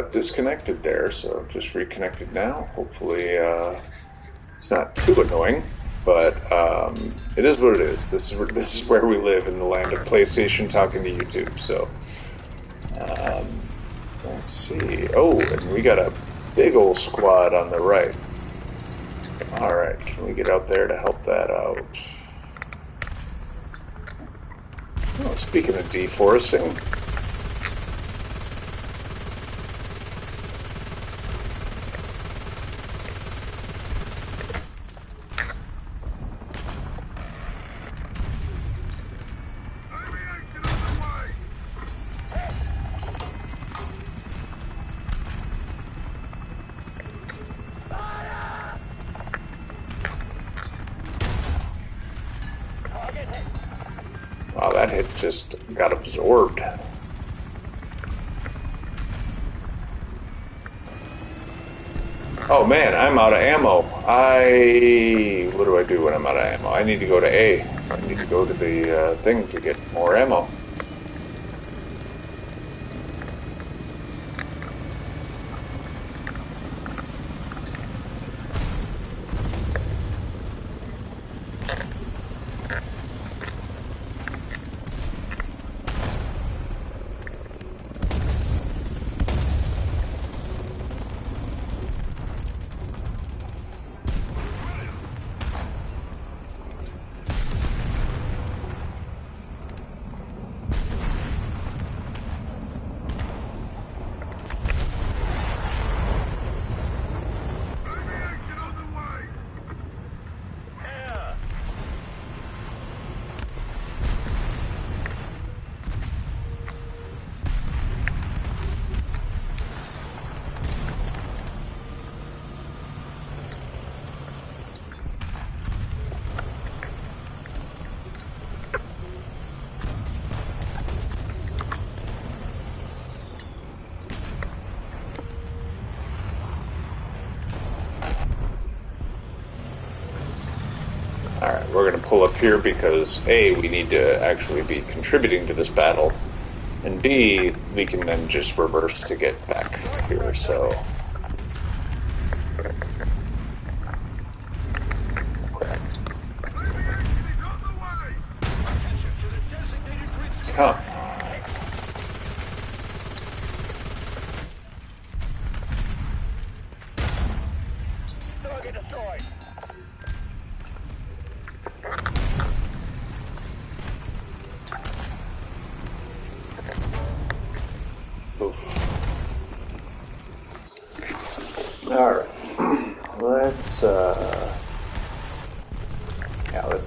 got disconnected there, so just reconnected now. Hopefully, it's not too annoying, but it is what it is. This is where we live in the land of PlayStation talking to YouTube. So let's see. Oh, and we got a big old squad on the right. All right, can we get out there to help that out? Oh, speaking of deforesting. Wow, that hit just got absorbed. Oh man, I'm out of ammo. What do I do when I'm out of ammo? I need to go to A. I need to go to the thing to get more ammo. Alright, we're going to pull up here because A, we need to actually be contributing to this battle, and B, we can then just reverse to get back here, so... Crap. Come on. Alright, let's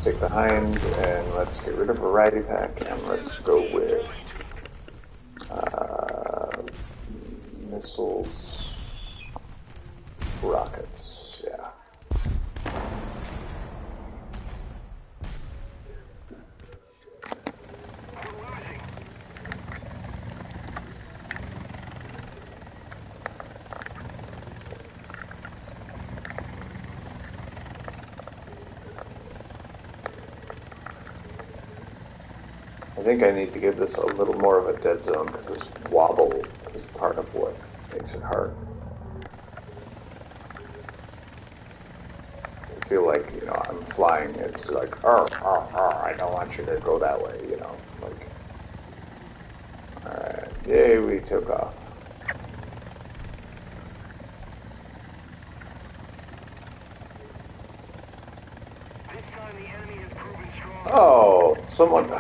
take the hind and let's get rid of variety pack and let's go with missiles, rockets, yeah. I think I need to give this a little more of a dead zone because this wobble is part of what makes it hard. I feel like, I'm flying, it's like, I don't want you to go that way, like, alright, yay, we took off. Oh, someone...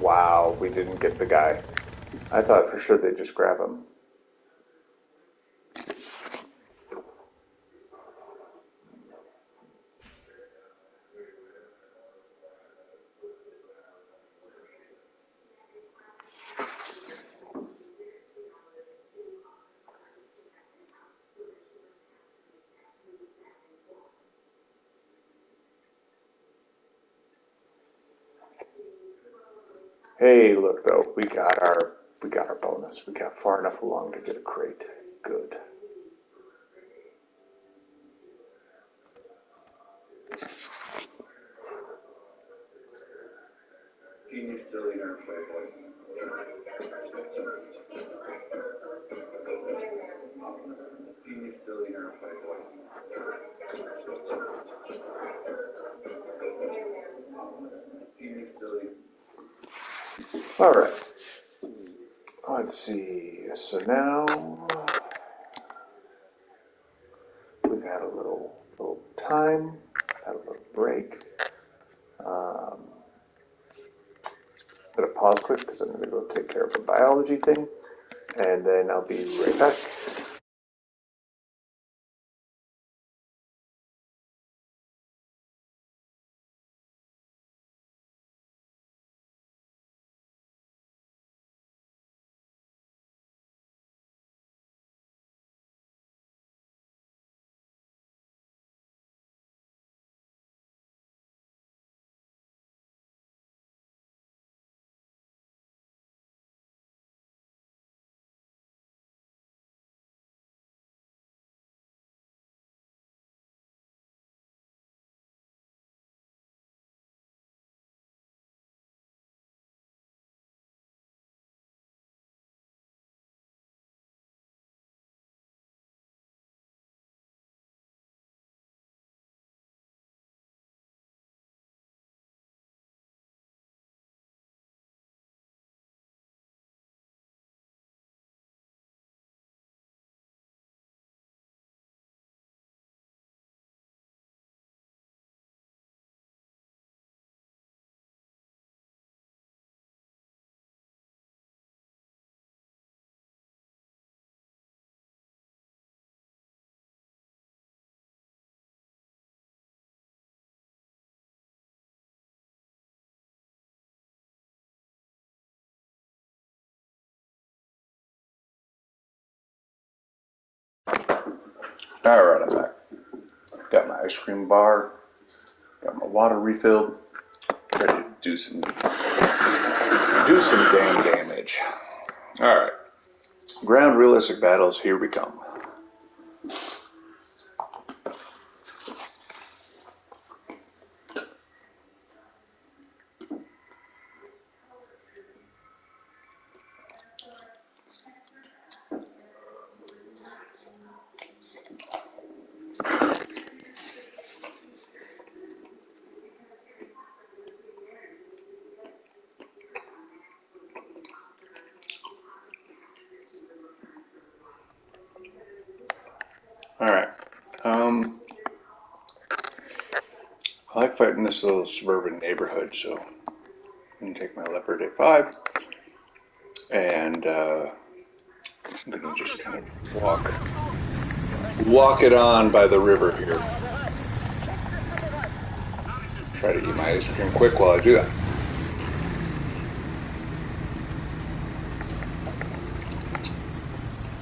Wow, we didn't get the guy. I thought for sure they'd just grab him. Hey, look though, we got our bonus. We got far enough along to get a crate. Good. Genius billionaire playboys. All right. Let's see. So now we've had a little time, had a little break. I'm gonna pause quick because I'm gonna go take care of a biology thing, and then I'll be right back. All right, I'm back. Got my ice cream bar, got my water refilled, ready to do some damn damage. All right, ground realistic battles. Here we come. All right. I like fighting this little suburban neighborhood, so I'm gonna take my leopard A5, and I'm gonna just kind of walk it on by the river here. Try to eat my ice cream quick while I do that.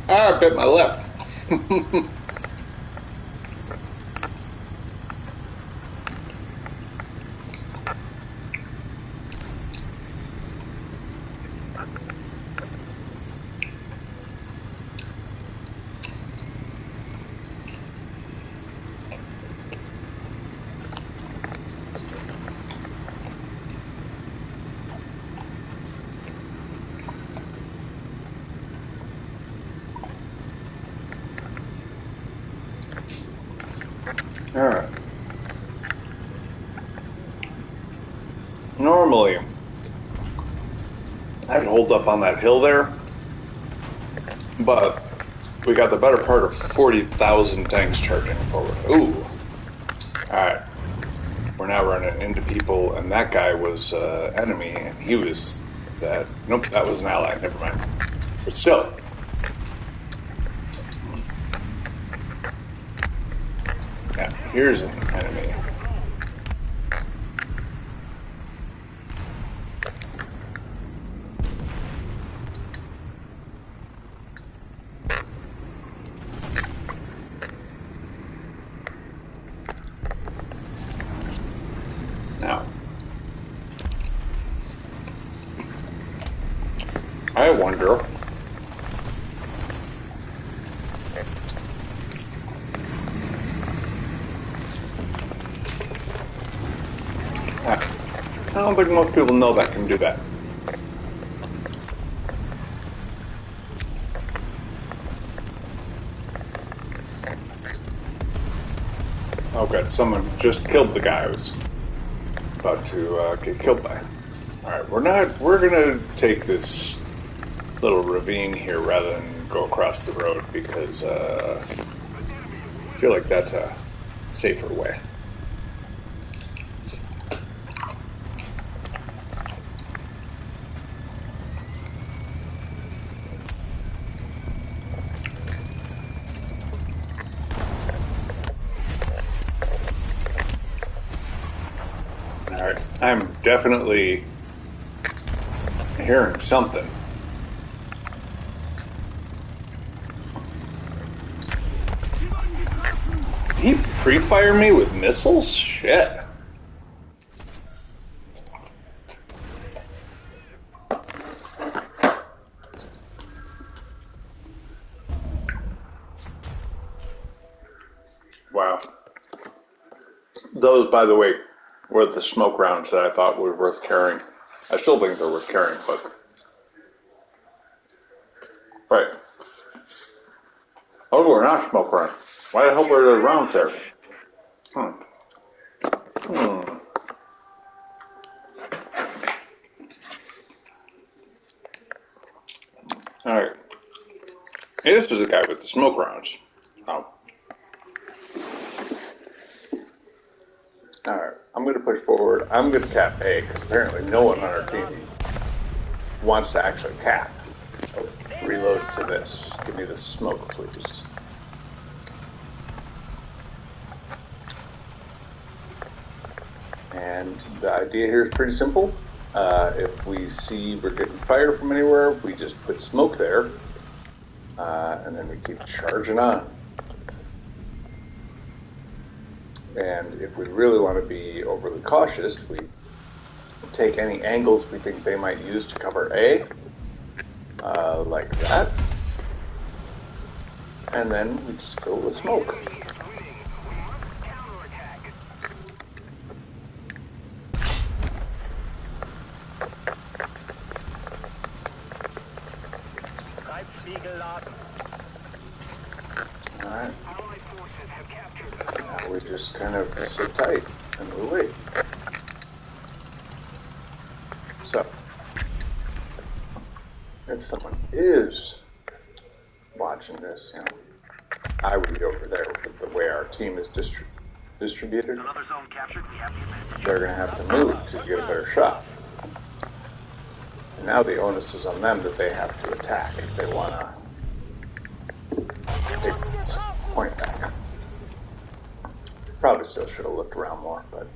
Ah, I bit my lip. All right. Normally, I'd hold up on that hill there, but we got the better part of 40,000 tanks charging forward. Ooh. Alright. We're now running into people, and that guy was enemy, and he was that. Nope, that was an ally. Never mind. But still. Yeah, here's an enemy. Now, I wonder I don't think most people know that can do that. Oh, good. Someone just killed the guy I was about to get killed by. Alright, we're gonna take this little ravine here rather than go across the road because I feel like that's a safer way. Alright, I'm definitely hearing something. Did he pre-fire me with missiles? Shit. Wow. Those, by the way, were the smoke rounds that I thought were worth carrying. I still think they're worth carrying, but... Right. Oh, we're not smoke rounds. Why the hell were there rounds there? Alright. Hey, this is the guy with the smoke rounds. Oh. Alright, I'm going to push forward. I'm going to cap A, because apparently no one on our team wants to actually cap. So, reload to this. Give me the smoke, please. And the idea here is pretty simple. If we see we're getting fire from anywhere, we just put smoke there, and then we keep charging on. And if we really want to be overly cautious, we take any angles we think they might use to cover A, like that, and then we just fill with smoke. Alright. Now we just kind of sit tight and we wait. So, if someone is watching this, you know, I would be over there with the way our team is distributed. They're going to have to move to get a better shot. And now the onus is on them that they have to attack if they want to take this point back. Probably still should have looked around more, but...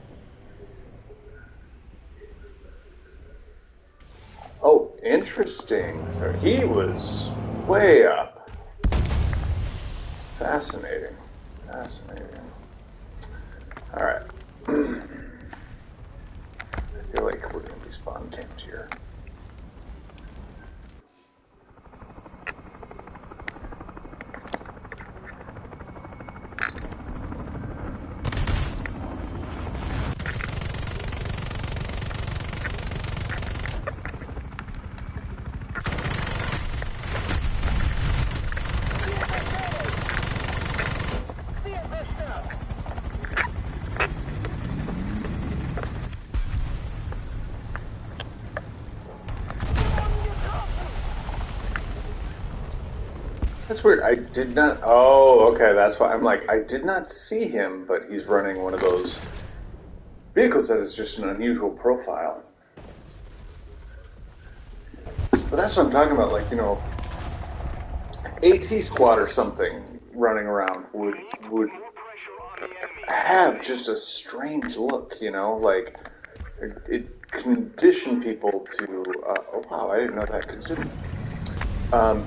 Oh, interesting. So he was way up. Fascinating. Fascinating. Alright. I feel like we're going to be spawn camped here. That's weird. I did not... Oh, okay, that's why I'm like, I did not see him, but he's running one of those vehicles that is just an unusual profile. But that's what I'm talking about, like, you know, AT squad or something running around would have just a strange look, you know, like, it conditioned people to, oh wow, I didn't know that could zoom.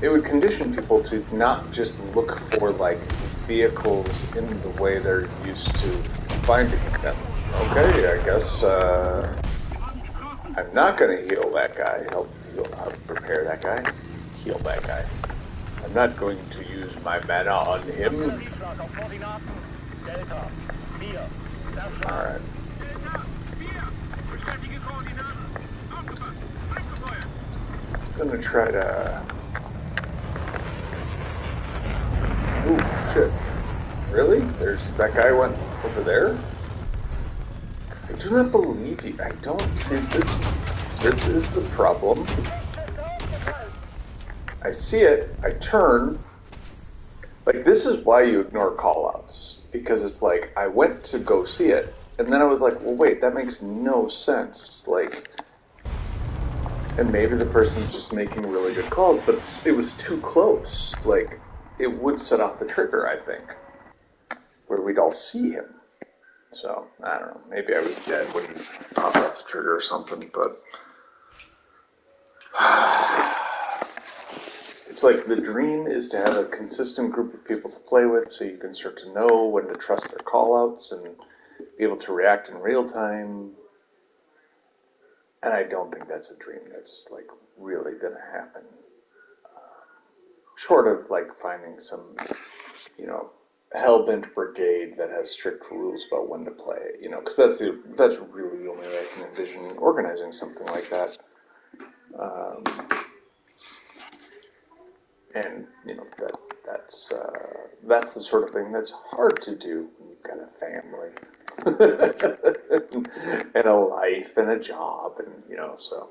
It would condition people to not just look for, like, vehicles in the way they're used to finding them. Okay, I guess, I'm not going to heal that guy, help prepare that guy, heal that guy. I'm not going to use my mana on him. Alright. I'm gonna try to... Ooh, shit. Really? There's that guy went over there? I do not believe you. I don't see this is the problem. I see it, I turn. Like this is why you ignore callouts. Because it's like I went to go see it, and then I was like, well wait, that makes no sense. Like and maybe the person's just making really good calls, but it was too close. Like it would set off the trigger, I think, where we'd all see him. So I don't know. Maybe I was dead when he popped off the trigger or something. But it's like the dream is to have a consistent group of people to play with, so you can start to know when to trust their callouts and be able to react in real time. And I don't think that's a dream that's like really gonna happen. Short of like finding some, you know, hell-bent brigade that has strict rules about when to play. You know, because that's really the only way I can envision organizing something like that. Um, and you know that's the sort of thing that's hard to do when you've got a family and a life and a job, and you know, so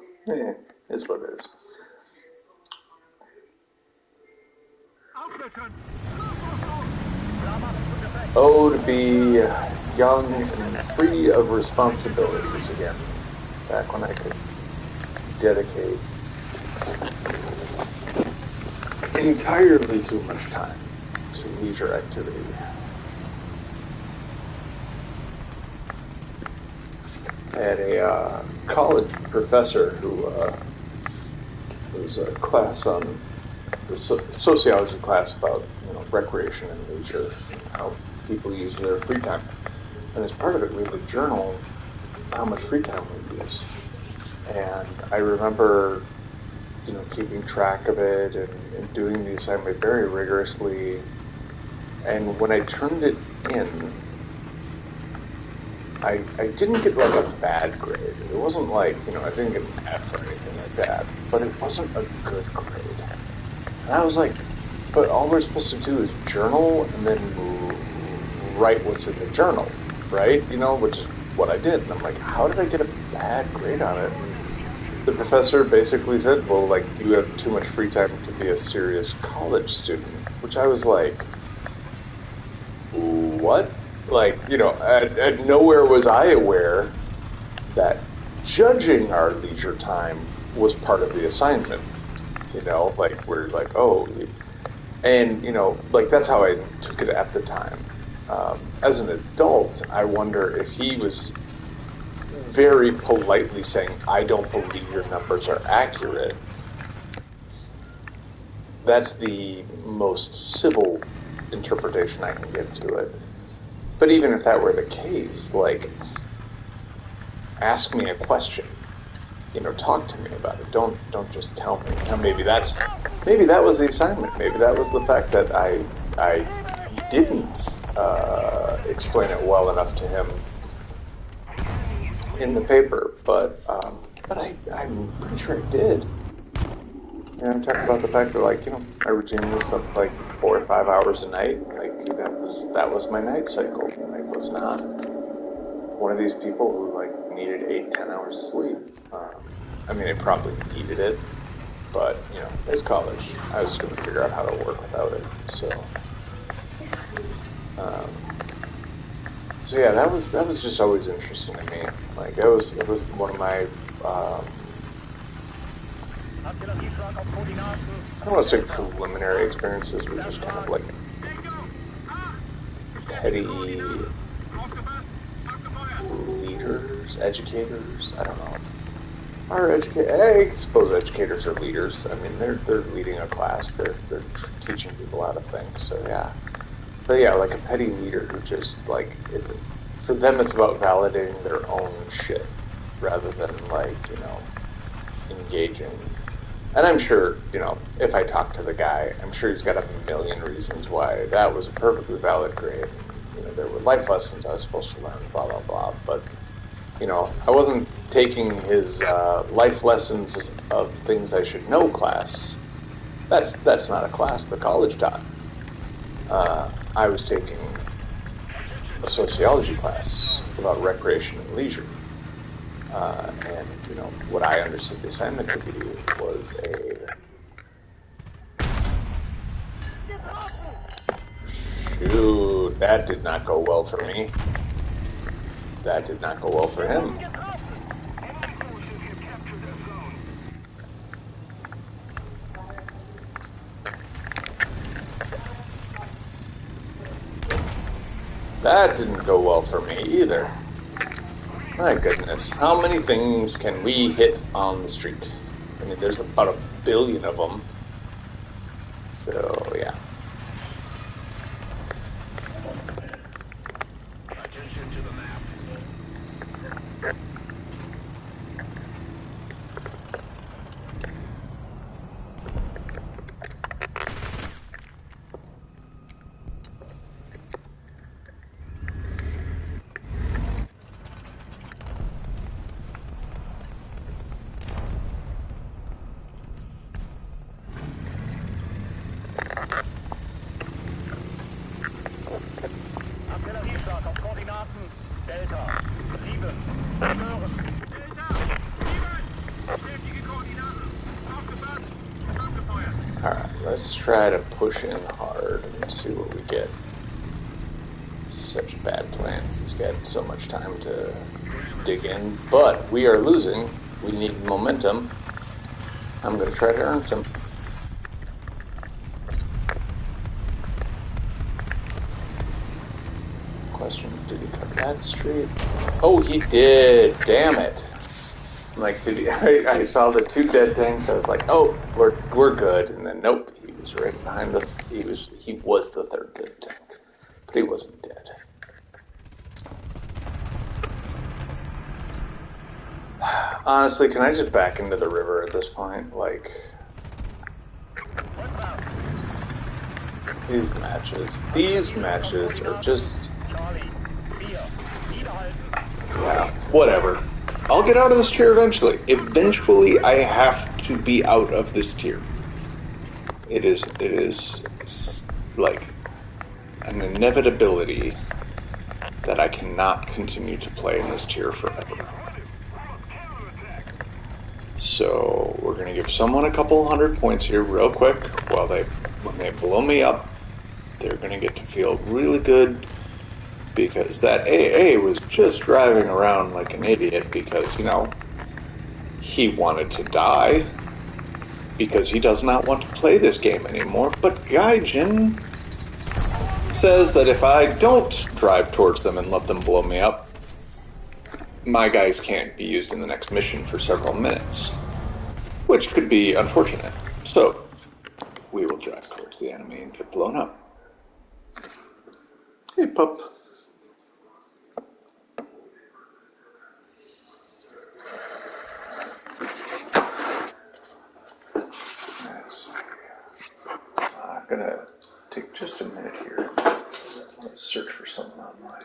it's what it is. Oh, to be young and free of responsibilities again. Back when I could dedicate entirely too much time to leisure activity. I had a college professor who was a class on the sociology class about recreation and leisure and how people use their free time. And as part of it, we would journal how much free time we use. And I remember, keeping track of it and doing the assignment very rigorously. And when I turned it in, I didn't get like a bad grade. It wasn't like, I didn't get an F or anything like that, but it wasn't a good grade. And I was like, but all we're supposed to do is journal and then write what's in the journal, right? Which is what I did. And I'm like, how did I get a bad grade on it? And the professor basically said, well, like, you have too much free time to be a serious college student, which I was like, what? Like, at nowhere was I aware that judging our leisure time was part of the assignment. Like, we're like, oh, and, like, that's how I took it at the time. As an adult, I wonder if he was very politely saying, I don't believe your numbers are accurate. That's the most civil interpretation I can give to it. But even if that were the case, like, ask me a question. Talk to me about it. Don't just tell me. Now, maybe that was the assignment. Maybe that was the fact that I didn't explain it well enough to him in the paper. But I'm pretty sure I did. I'm talking about the fact that, like, I routinely slept like 4 or 5 hours a night. Like, that was my night cycle. I was not one of these people who like needed 8-10 hours of sleep. I mean, I probably needed it, but it's college. I was going to figure out how to work without it. So yeah, that was just always interesting to me. Like, it was one of my I don't want to say preliminary experiences, but just kind of like petty leaders, educators. I don't know. I suppose educators are leaders. I mean, they're leading a class. They're teaching people how to think. So yeah, but yeah, like a petty leader who just like for them it's about validating their own shit rather than like engaging. And I'm sure, if I talk to the guy, I'm sure he's got a million reasons why that was a perfectly valid grade. There were life lessons I was supposed to learn, blah, blah, blah. But, I wasn't taking his life lessons of things I should know class. That's not a class the college taught. I was taking a sociology class about recreation and leisure. And, you know, what I understood the assignment to be was Shoot, that did not go well for me. That did not go well for him. That didn't go well for me either. My goodness, how many things can we hit on the street? I mean, there's about 1 billion of them. So, yeah. Attention to the map. Artilleriestart auf Koordinaten Delta 7. Hören. Delta 7. Bestätige Koordinaten. Aufgepasst. Abgefeuert. Alright, let's try to push in hard and see what we get. This is such a bad plan. He's got so much time to dig in, but we are losing. We need momentum. I'm going to try to earn some. Question, did he cut that street? Oh, he did. Damn it. I'm like, I saw the 2 dead tanks. I was like, oh, we're good. And then nope, he was right behind the. He was the 3rd dead tank, but he wasn't dead. Honestly, can I just back into the river at this point? Like, these matches are just. Yeah, whatever. I'll get out of this tier eventually. Eventually, I have to be out of this tier. It is like an inevitability that I cannot continue to play in this tier forever. So we're going to give someone a couple 100 points here real quick when they blow me up. They're going to get to feel really good because that AA was just driving around like an idiot because, you know, he wanted to die because he does not want to play this game anymore. But Gaijin says that if I don't drive towards them and let them blow me up, my guys can't be used in the next mission for several minutes, which could be unfortunate. So, we will drive towards the enemy and get blown up. Hey, pup. Let's see. I'm gonna take just a minute here. Let's search for something on my...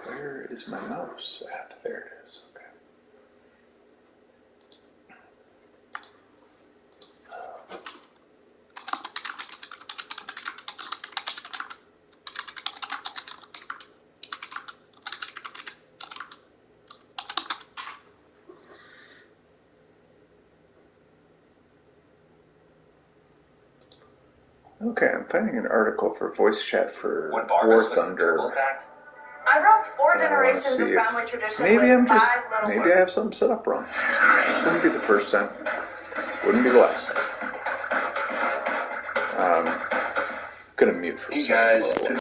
Where is my mouse at? There it is. Okay. Okay, I'm finding an article for voice chat for War Thunder. I wrote 4 generations of family tradition. Maybe I have something set up wrong. Wouldn't be the first time. Wouldn't be the last. Gonna mute for a second. Guys.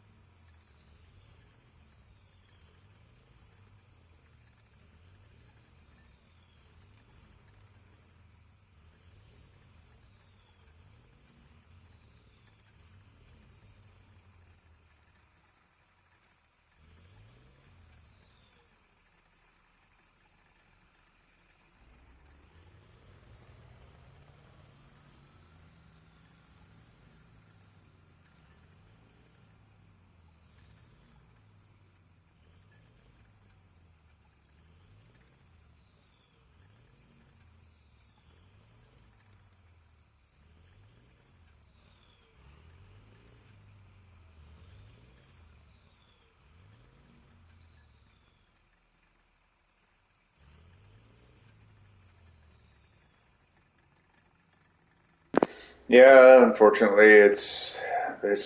Yeah, unfortunately, it's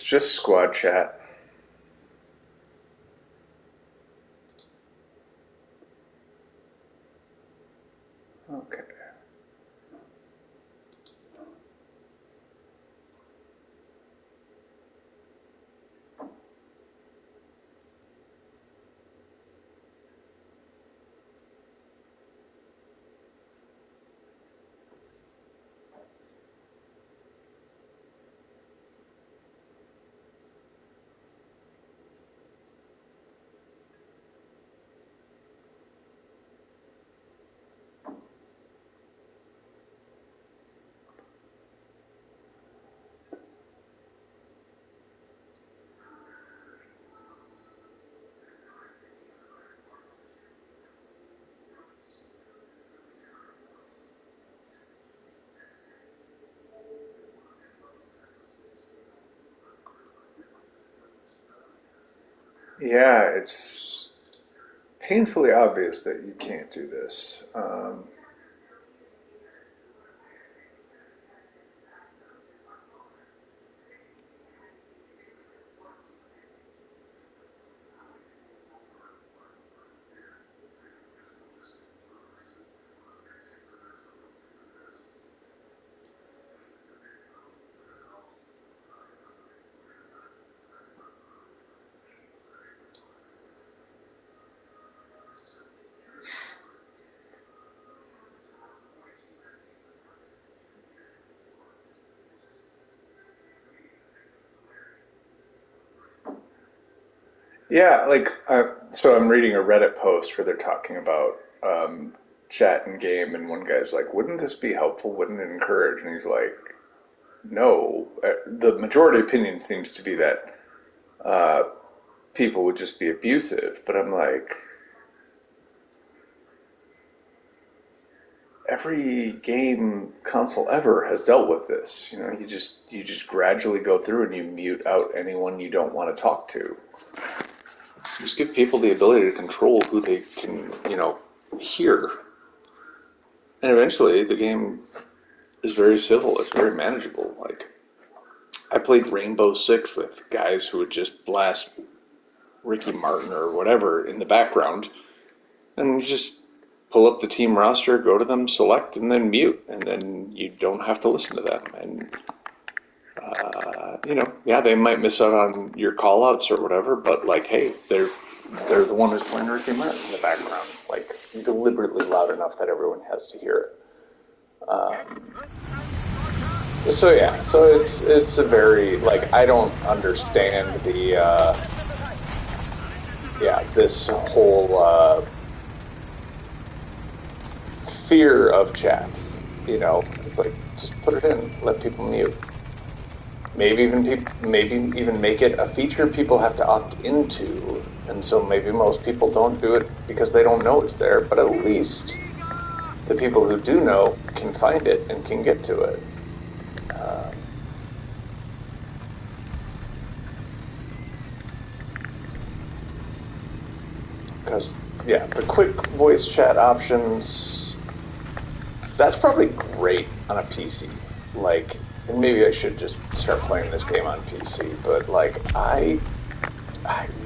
just squad chat. Okay. Yeah, it's painfully obvious that you can't do this. Yeah, so I'm reading a Reddit post where they're talking about chat and game, and one guy's like, "Wouldn't this be helpful? Wouldn't it encourage?" And he's like, "No." The majority opinion seems to be that uh, people would just be abusive, but I'm like, every game console ever has dealt with this. You just gradually go through and you mute out anyone you don't want to talk to. Just give people the ability to control who they can, hear. And eventually the game is very civil, it's very manageable. Like, I played Rainbow Six with guys who would just blast Ricky Martin or whatever in the background, and you just pull up the team roster, go to them, select, and then mute, and then you don't have to listen to them. And yeah, they might miss out on your call-outs or whatever, but like, hey, they're the one who's playing Ricky Martin in the background, like deliberately loud enough that everyone has to hear it. So yeah, so it's a very, like, I don't understand the this whole fear of chat. It's like, just put it in, let people mute. Maybe even make it a feature people have to opt into, and so maybe most people don't do it because they don't know it's there. But at least the people who do know can find it and can get to it. Because yeah, the quick voice chat options, that's probably great on a PC. Like, and maybe I should just start playing this game on PC. But like, I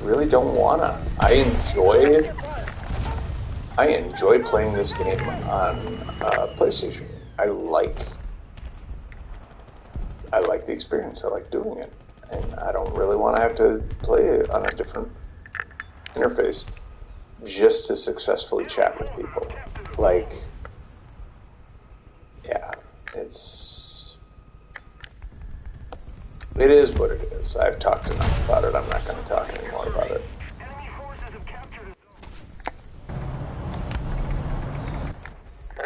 really don't wanna. I enjoy playing this game on PlayStation. I like the experience. I like doing it, and I don't really want to have to play it on a different interface just to successfully chat with people. Like, yeah, it is what it is. I've talked enough about it. I'm not going to talk anymore about it.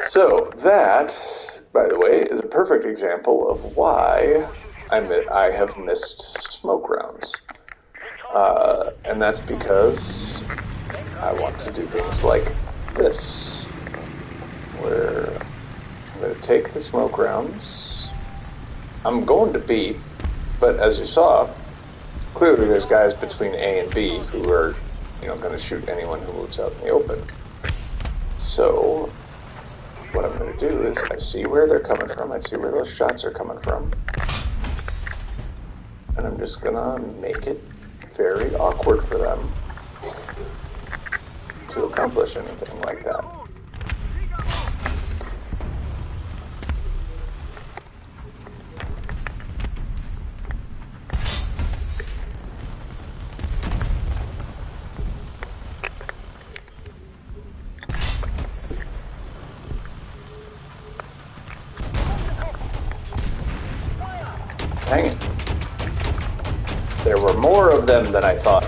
So that, by the way, is a perfect example of why I have missed smoke rounds. And that's because I want to do things like this, where I'm going to take the smoke rounds. I'm going to B, but as you saw, clearly there's guys between A and B who are, going to shoot anyone who moves out in the open. So what I'm going to do is I see where they're coming from. I see where those shots are coming from. And I'm just gonna make it very awkward for them to accomplish anything like that. Dang it. There were more of them than I thought.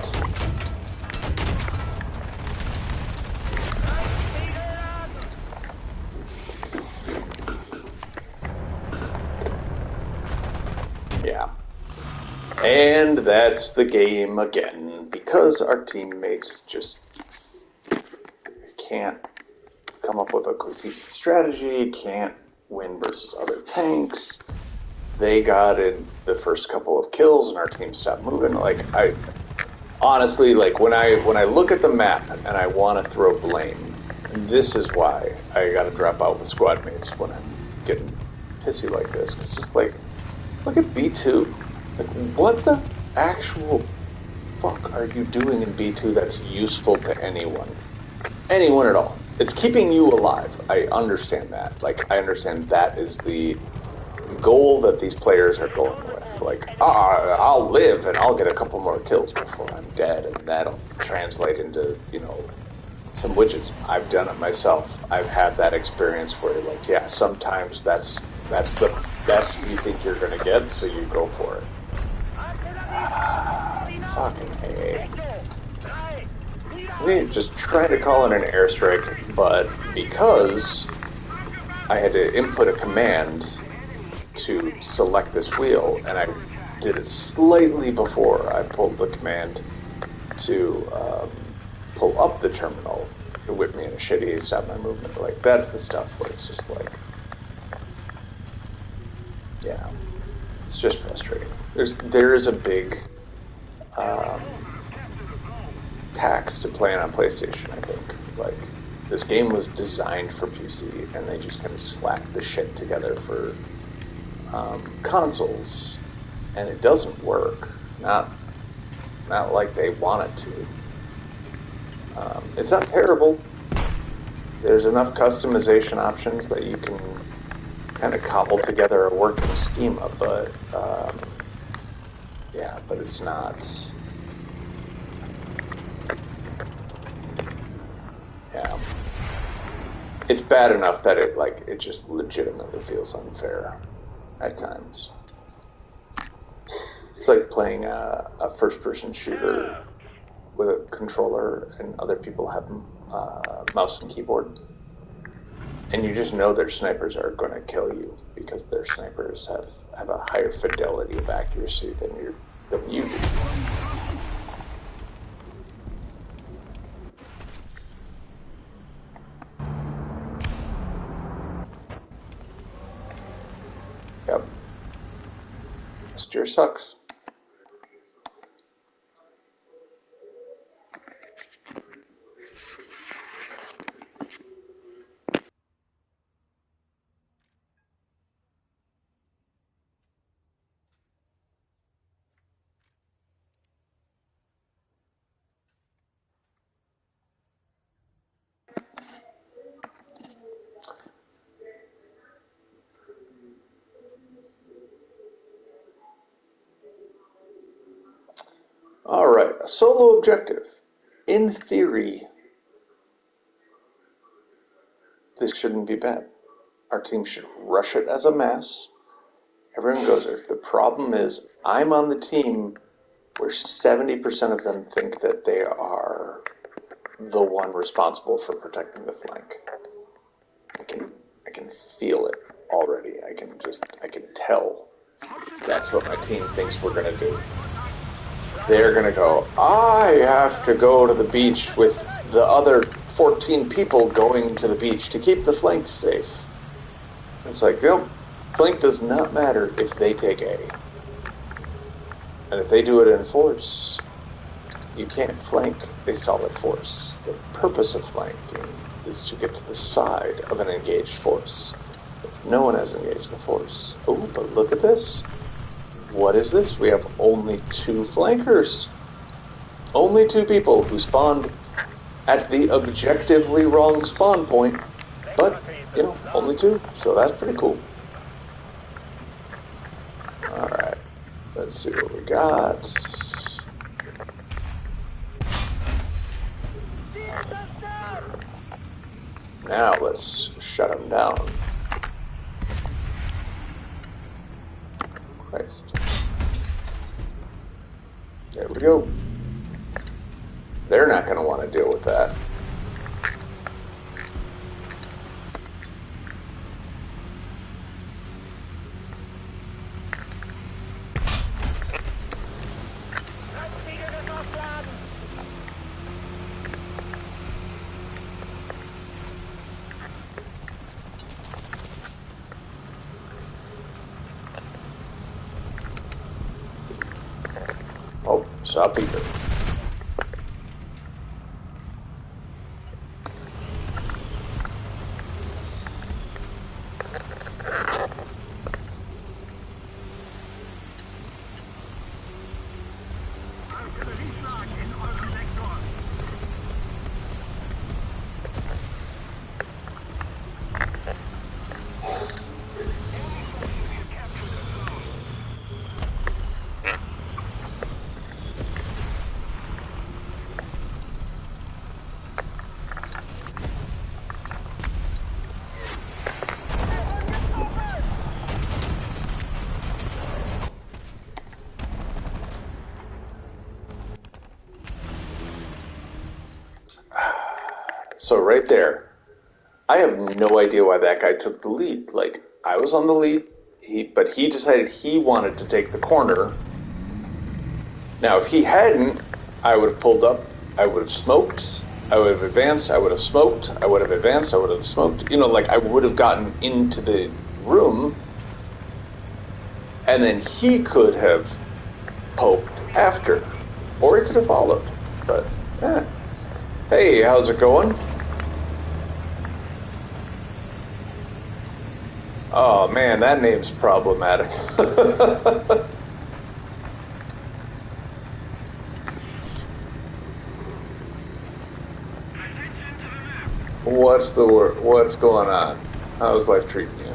Yeah. And that's the game again, because our teammates just can't come up with a cohesive strategy, can't win versus other tanks. They got in the first couple of kills and our team stopped moving. Like, I honestly, like, when I look at the map and I want to throw blame, this is why I gotta drop out with squad mates when I'm getting pissy like this. Because it's like, look at B2. Like, what the actual fuck are you doing in B2 that's useful to anyone? Anyone at all. It's keeping you alive. I understand that. Like, I understand that is the goal that these players are going with. Like, I'll live and I'll get a couple more kills before I'm dead, and that'll translate into, you know, some widgets. I've done it myself. I've had that experience where, like, yeah, sometimes that's the best you think you're gonna get, so you go for it. Fucking A. We just tried to call in an airstrike, but because I had to input a command to select this wheel, and I did it slightly before I pulled the command to pull up the terminal, it whipped me in a shitty stop my movement. Like, that's the stuff where it's just like, yeah, it's just frustrating. There is a big tax to playing on PlayStation, I think. Like, this game was designed for PC, and they just kind of slapped the shit together for consoles, and it doesn't work. Not like they want it to. It's not terrible. There's enough customization options that you can kind of cobble together a working schema, but yeah, but it's not. Yeah, it's bad enough that it just legitimately feels unfair at times. It's like playing a first-person shooter with a controller and other people have mouse and keyboard, and you just know their snipers are going to kill you because their snipers have a higher fidelity of accuracy than you do. Yep. Steer sucks. All right, a solo objective. In theory, this shouldn't be bad. Our team should rush it as a mass. Everyone goes there. The problem is, I'm on the team where 70% of them think that they are the one responsible for protecting the flank. I can feel it already. I can tell that's what my team thinks we're gonna do. They're gonna go, I have to go to the beach with the other 14 people going to the beach to keep the flank safe. It's like, nope, flank does not matter if they take A. And if they do it in force, you can't flank based all in force. The purpose of flanking is to get to the side of an engaged force. If no one has engaged the force. Oh, but look at this. What is this? We have only 2 flankers. Only 2 people who spawned at the objectively wrong spawn point. But, you know, only 2. So that's pretty cool. Alright. Let's see what we got. Now let's shut him down. Christ. There we go. They're not going to want to deal with that. Oh, stop peeping. So right there, I have no idea why that guy took the lead. Like, I was on the lead, but he decided he wanted to take the corner. Now, if he hadn't, I would have pulled up, I would have smoked, I would have advanced, I would have smoked, I would have advanced, I would have smoked. You know, like, I would have gotten into the room, and then he could have poked after, or he could have followed. But, hey, how's it going? Oh man, that name's problematic. What's the word? What's going on? How's life treating you?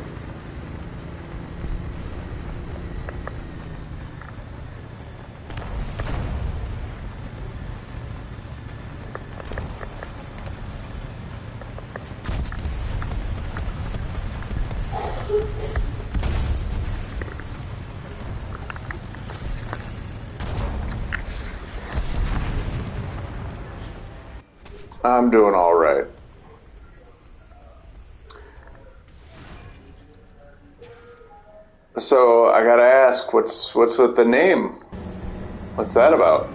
I'm doing all right. So I gotta ask, what's with the name? What's that about?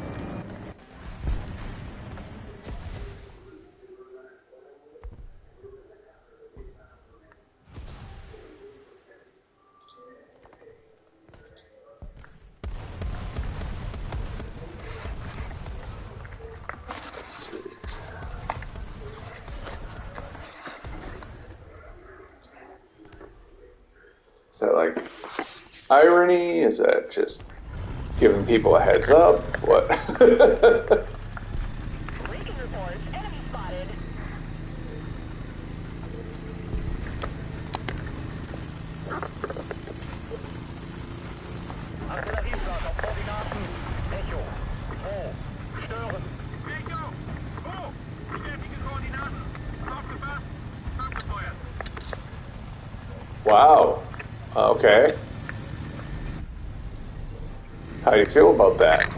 Is that like irony? Is that just giving people a heads up? What? Breaking reports, enemy spotted. Artillerieschlag auf Koordinaten. Echo. 2. Stören. Echo. 2. Bestätige Koordinaten. Aufgefasst. Abgefeuert. Wow. Okay. How do you feel about that?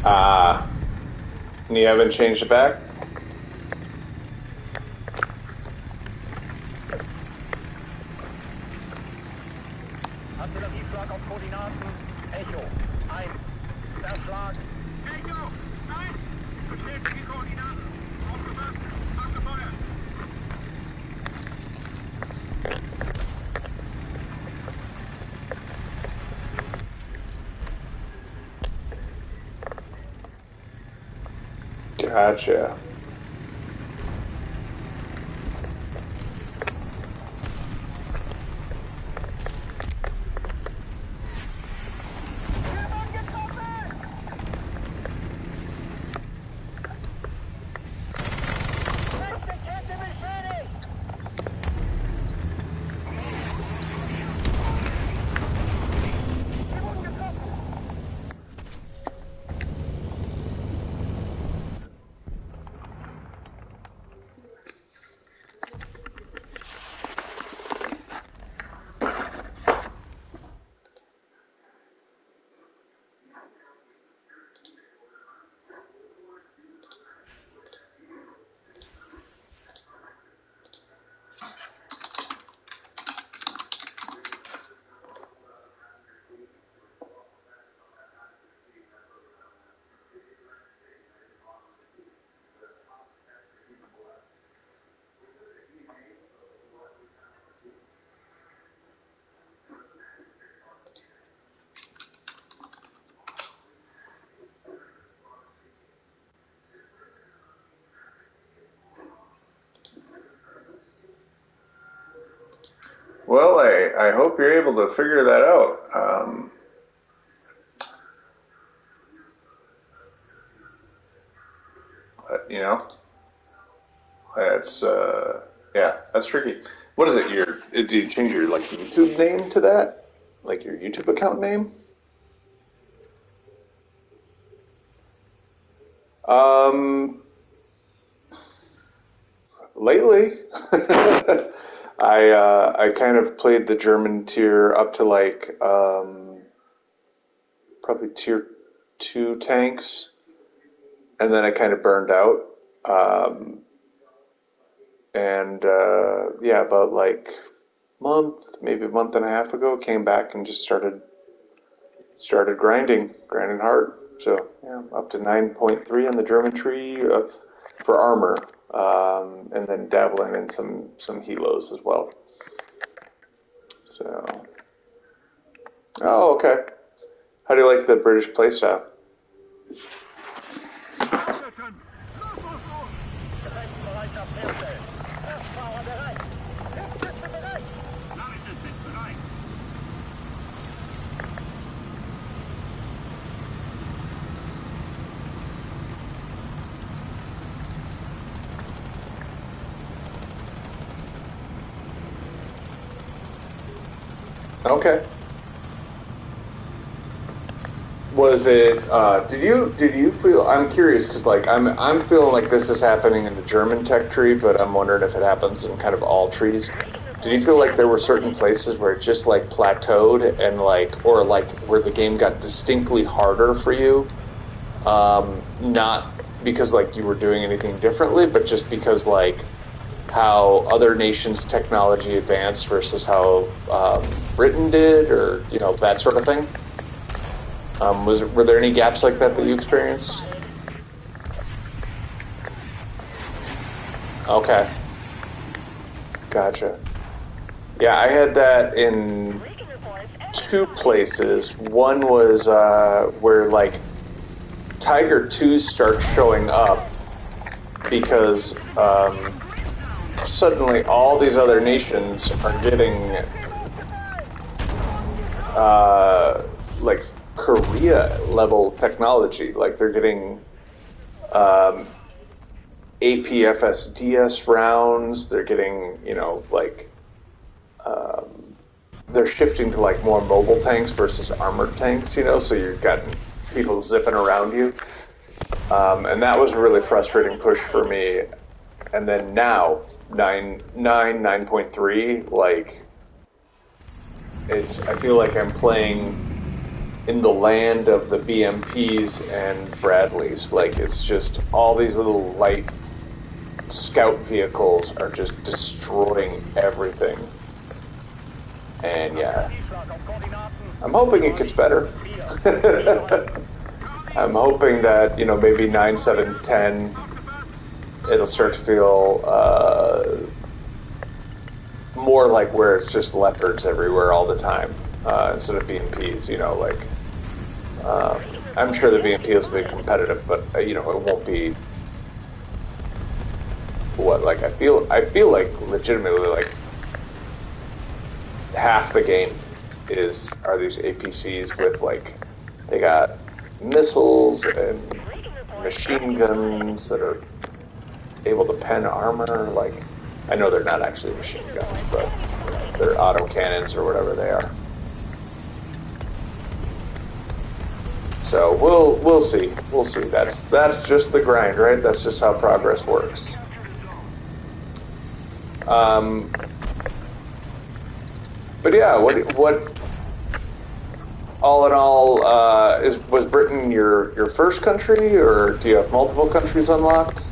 Ah, and you haven't changed it back? Artillerieflak auf Koordinaten. Echo. 1. Verschlag. Echo. 1. Bestätige Koordinaten. Aufgepasst. Abgefeuert. Gotcha. Well, I hope you're able to figure that out. You know, that's yeah, that's tricky. What is it? Did you change your like YouTube name to that? Like your YouTube account name? Um, lately, I kind of played the German tier up to like probably tier two tanks, and then I kind of burned out. Um, and yeah, about like month, maybe a month and a half ago, came back and just started grinding hard. So yeah, up to 9.3 on the German tree for armor, and then dabbling in some helos as well. So, oh okay. How do you like the British playstyle? Bereitschaft herstellen. Kraftfahrer bereit. Luftschütze bereit. Nachrichten sind bereit. Okay. Was it? Did you feel? I'm curious because like I'm feeling like this is happening in the German tech tree, but I'm wondering if it happens in kind of all trees. Did you feel like there were certain places where it just like plateaued and like, or like where the game got distinctly harder for you? Not because like you were doing anything differently, but just because like how other nations' technology advanced versus how Britain did, or that sort of thing. Were there any gaps like that you experienced? Okay, gotcha. Yeah, I had that in two places. One was where like Tiger 2 starts showing up because suddenly all these other nations are getting like Korea level technology. Like they're getting um, APFSDS rounds. They're getting, like they're shifting to like more mobile tanks versus armored tanks. So you've got people zipping around you, and that was a really frustrating push for me. And then now 9.3, like it's I feel like I'm playing in the land of the BMPs and Bradleys. Like it's just all these little light scout vehicles are just destroying everything. And yeah, I'm hoping it gets better. I'm hoping that, you know, maybe 9, 7, 10, it'll start to feel more like where it's just leopards everywhere all the time instead of BMPs, you know, like I'm sure the BMPs will be competitive, but you know, it won't be what like I feel like legitimately like half the game are these APCs with like they got missiles and machine guns that are able to pen armor. Like I know they're not actually machine guns, but you know, they're auto cannons or whatever they are. So we'll see. We'll see. That's just the grind, right? That's just how progress works. But yeah, what all in all was Britain your first country, or do you have multiple countries unlocked?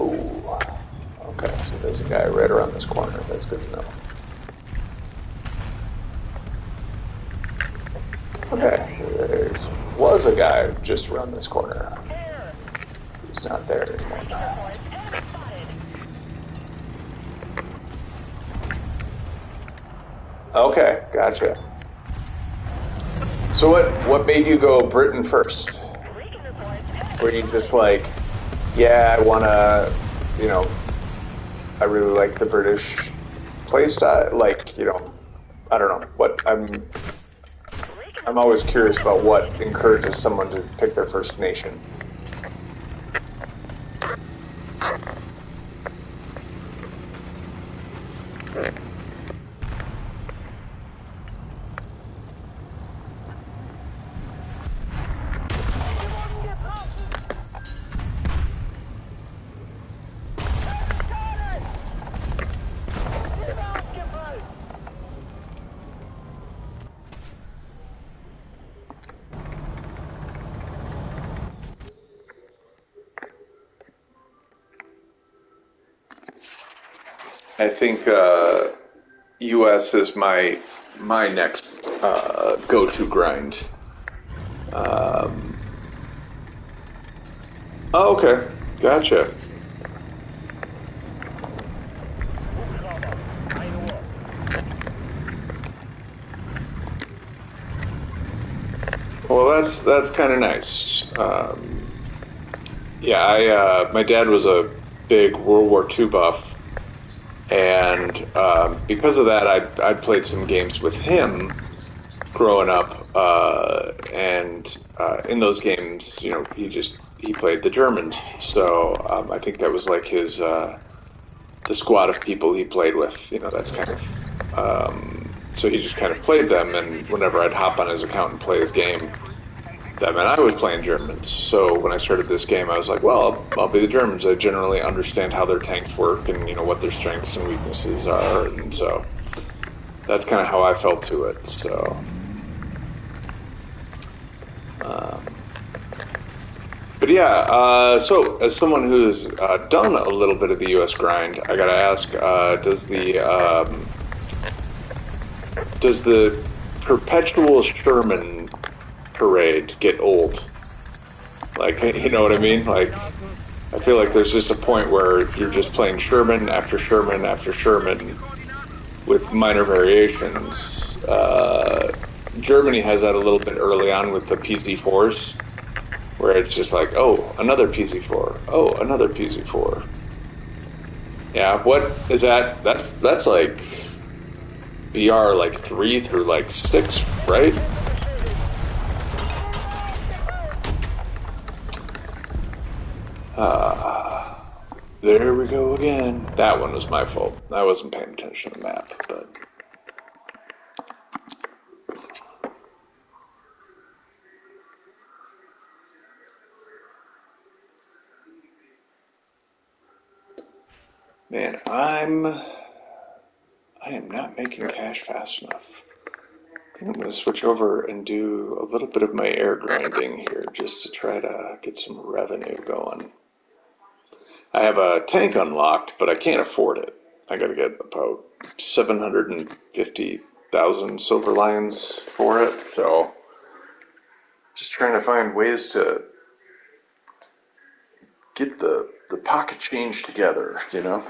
Ooh. Okay, so there's a guy right around this corner. That's good to know. Okay, there was a guy just around this corner. He's not there anymore. Okay, gotcha. So what made you go Britain first? Were you just like, yeah, I want to, you know, I really like the British playstyle. Like, you know, I don't know what I'm always curious about what encourages someone to pick their first nation. I think U.S. is my next go-to grind. Oh, okay, gotcha. Well, that's kind of nice. Yeah, I my dad was a big World War II buff, and because of that, I played some games with him growing up, and in those games, you know, he played the Germans, so I think that was like his the squad of people he played with. You know, that's kind of so he just kind of played them, and whenever I'd hop on his account and play his game, that meant I was playing Germans. So when I started this game, I was like, well, I'll be the Germans. I generally understand how their tanks work and, you know, what their strengths and weaknesses are. And so that's kind of how I felt to it. So, but yeah, so as someone who's done a little bit of the U.S. grind, I got to ask, does the perpetual Sherman parade get old? Like, you know what I mean? Like, I feel like there's just a point where you're just playing Sherman after Sherman after Sherman with minor variations. Germany has that a little bit early on with the PC4s, where it's just like, oh, another PC4. Oh, another PC4. Yeah, what is that? That's like VR like 3 through like 6, right? There we go again. That one was my fault. I wasn't paying attention to the map, but... Man, I am not making cash fast enough. I think I'm going to switch over and do a little bit of my air grinding here just to try to get some revenue going. I have a tank unlocked, but I can't afford it. I got to get about 750,000 silver lions for it, so just trying to find ways to get the pocket change together, you know?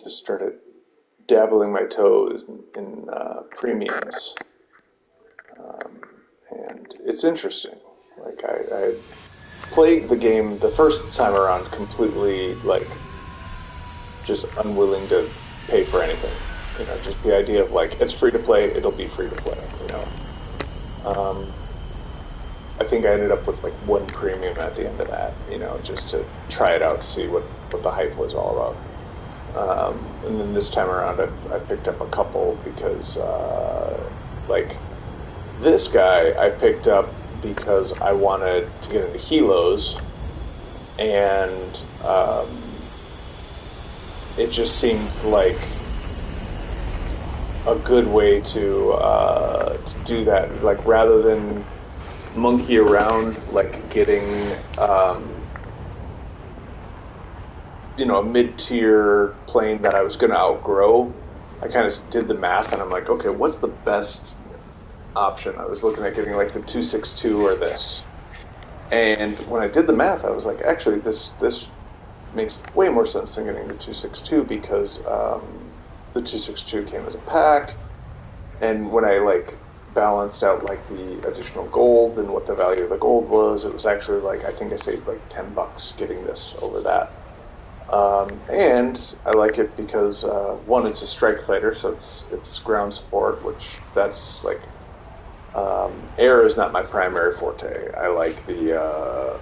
Just started dabbling my toes in premiums, and it's interesting. Like I played the game the first time around completely like just unwilling to pay for anything. You know, just the idea of like it's free to play, it'll be free to play. You know, I think I ended up with like one premium at the end of that. You know, just to try it out to see what the hype was all about. And then this time around, I picked up a couple because, like, this guy I picked up because I wanted to get into helos, and it just seemed like a good way to do that. Like, rather than monkey around, like getting. You know, a mid-tier plane that I was going to outgrow, I kind of did the math and I'm like, okay, what's the best option? I was looking at getting like the 262 or this. And when I did the math, I was like, actually, this makes way more sense than getting the 262 because the 262 came as a pack. And when I like balanced out like the additional gold and what the value of the gold was, it was actually like, I think I saved like $10 getting this over that. And I like it because one, it's a strike fighter, so it's ground support, which that's like air is not my primary forte. I like the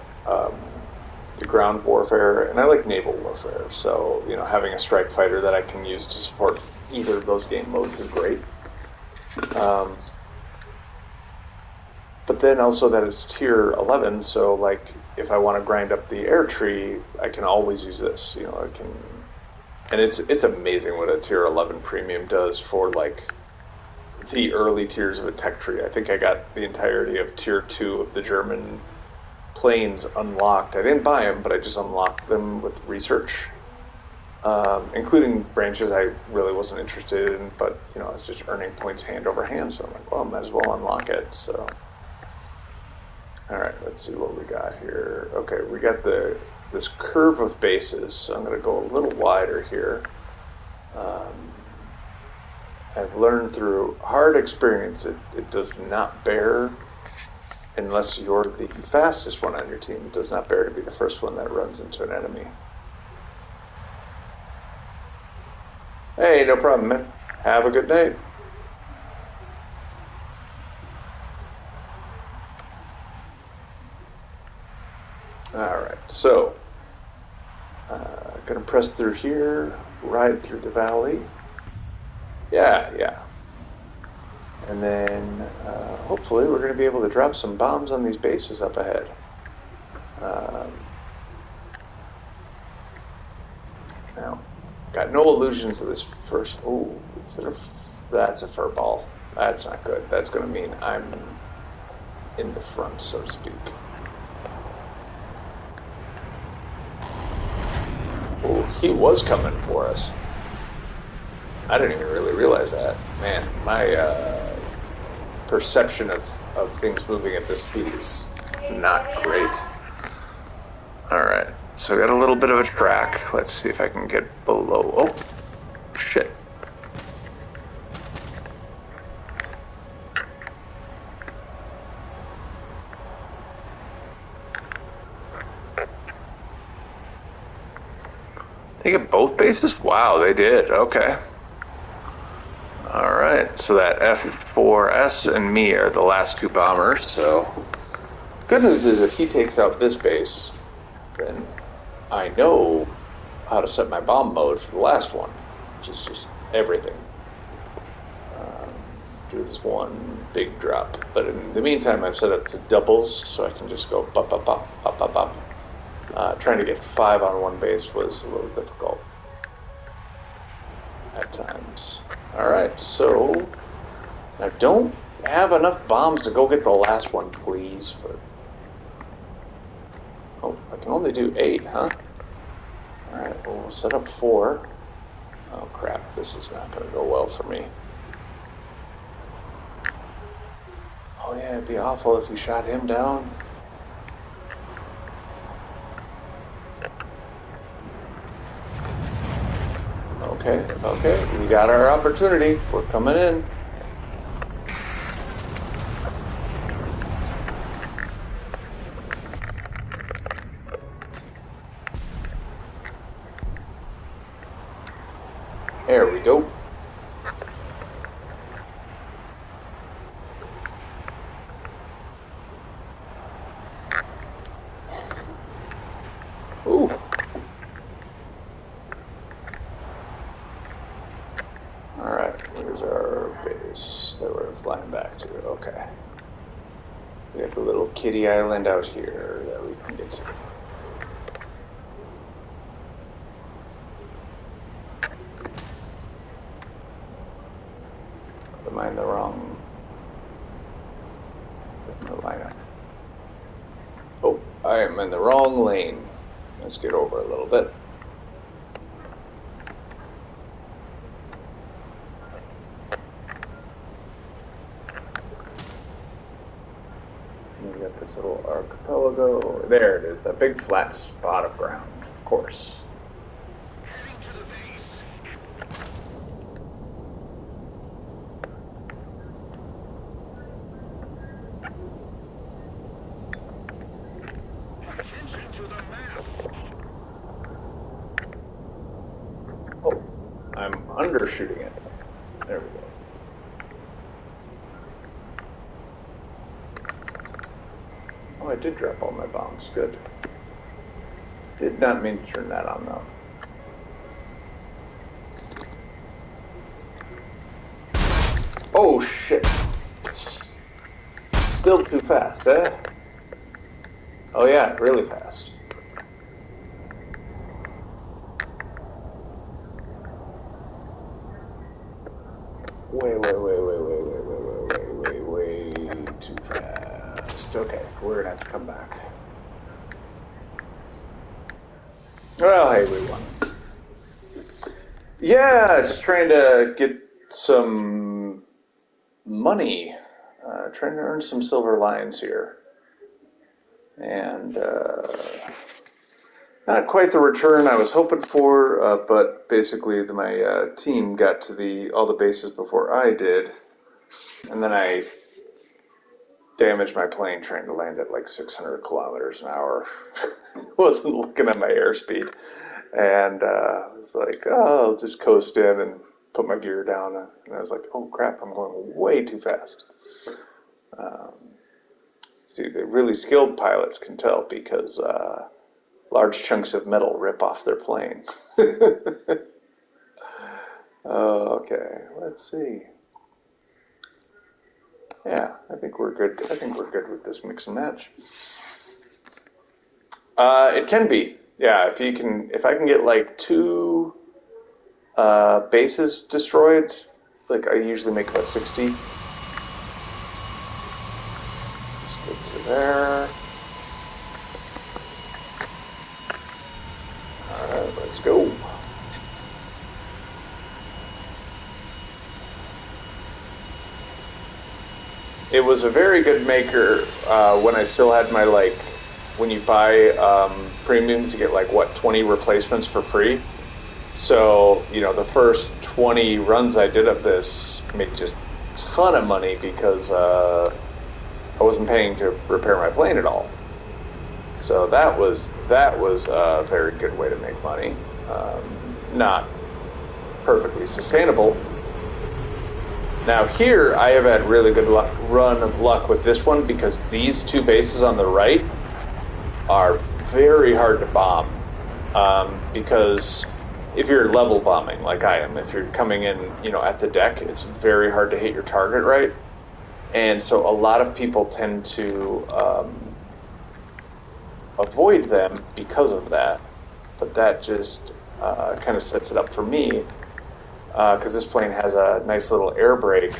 ground warfare, and I like naval warfare. So you know, having a strike fighter that I can use to support either of those game modes is great. But then also that it's tier 11, so like if I want to grind up the air tree, I can always use this. You know, I can, and it's amazing what a tier 11 premium does for like the early tiers of a tech tree. I think I got the entirety of tier 2 of the German planes unlocked. I didn't buy them, but I just unlocked them with research, including branches I really wasn't interested in, but you know, I was just earning points hand over hand, so I'm like, well, I might as well unlock it. So alright, let's see what we got here. Okay, we got this curve of bases, so I'm going to go a little wider here. I've learned through hard experience it does not bear, unless you're the fastest one on your team, it does not bear to be the first one that runs into an enemy. Hey, no problem, man. Have a good night. Alright, so gonna press through here, ride through the valley. Yeah. And then hopefully we're gonna be able to drop some bombs on these bases up ahead. Now, got no illusions of this first. Oh, that's a fur ball. That's not good. That's gonna mean I'm in the front, so to speak. Oh, he was coming for us. I didn't even really realize that. Man, my perception of things moving at this speed is not great. Alright, so I got a little bit of a track. Let's see if I can get below. Oh, shit. They get both bases? Wow, they did. Okay. Alright, so that F4S and me are the last two bombers, so... Good news is if he takes out this base, then I know how to set my bomb mode for the last one, which is just everything. Do this one big drop. But in the meantime, I've set it to doubles, so I can just go bop, bop, bop, bop, bop, bop. Trying to get 5 on one base was a little difficult at times. Alright, so I don't have enough bombs to go get the last one, please. But oh, I can only do 8, huh? Alright, well, we'll set up 4. Oh crap, this is not going to go well for me. Oh yeah, it'd be awful if you shot him down. Okay, we got our opportunity. We're coming in. There we go. Ooh. Alright, where's our base that we're flying back to? Okay. We have a little kitty island out here that we can get to. Am I in the wrong lineup? Oh, I am in the wrong lane. Let's get over a little bit. We got this little archipelago. There it is, that big flat spot of ground, of course. Oh, I'm undershooting it. There we go. Oh, I did drop all my bombs. Good. Did not mean to turn that on, though. Oh, shit. Still too fast, eh? Oh, yeah, really fast. Way too fast. Okay, we're gonna have to come back. Well, hey, we won. Yeah, just trying to get some money. Trying to earn some silver lions here. And not quite the return I was hoping for, but basically my team got to all the bases before I did. And then I damaged my plane trying to land at like 600 kilometers an hour. Wasn't looking at my airspeed. And I was like, oh, I'll just coast in and put my gear down. And I was like, oh crap, I'm going way too fast. See, the really skilled pilots can tell because large chunks of metal rip off their plane. Okay, let's see. Yeah, I think we're good. I think we're good with this mix and match. It can be. Yeah, if I can get like 2 bases destroyed, like I usually make about 60. Let's get to there. Alright, let's go. It was a very good maker when I still had my, like, when you buy premiums, you get like, what, 20 replacements for free? So, you know, the first 20 runs I did of this made just a ton of money because I wasn't paying to repair my plane at all. So that was a very good way to make money. Not perfectly sustainable, Now here, I have had really good run of luck with this one because these two bases on the right are very hard to bomb. Because if you're level bombing like I am, if you're coming in, at the deck, it's very hard to hit your target right. And so a lot of people tend to avoid them because of that. But that just kind of sets it up for me because this plane has a nice little air brake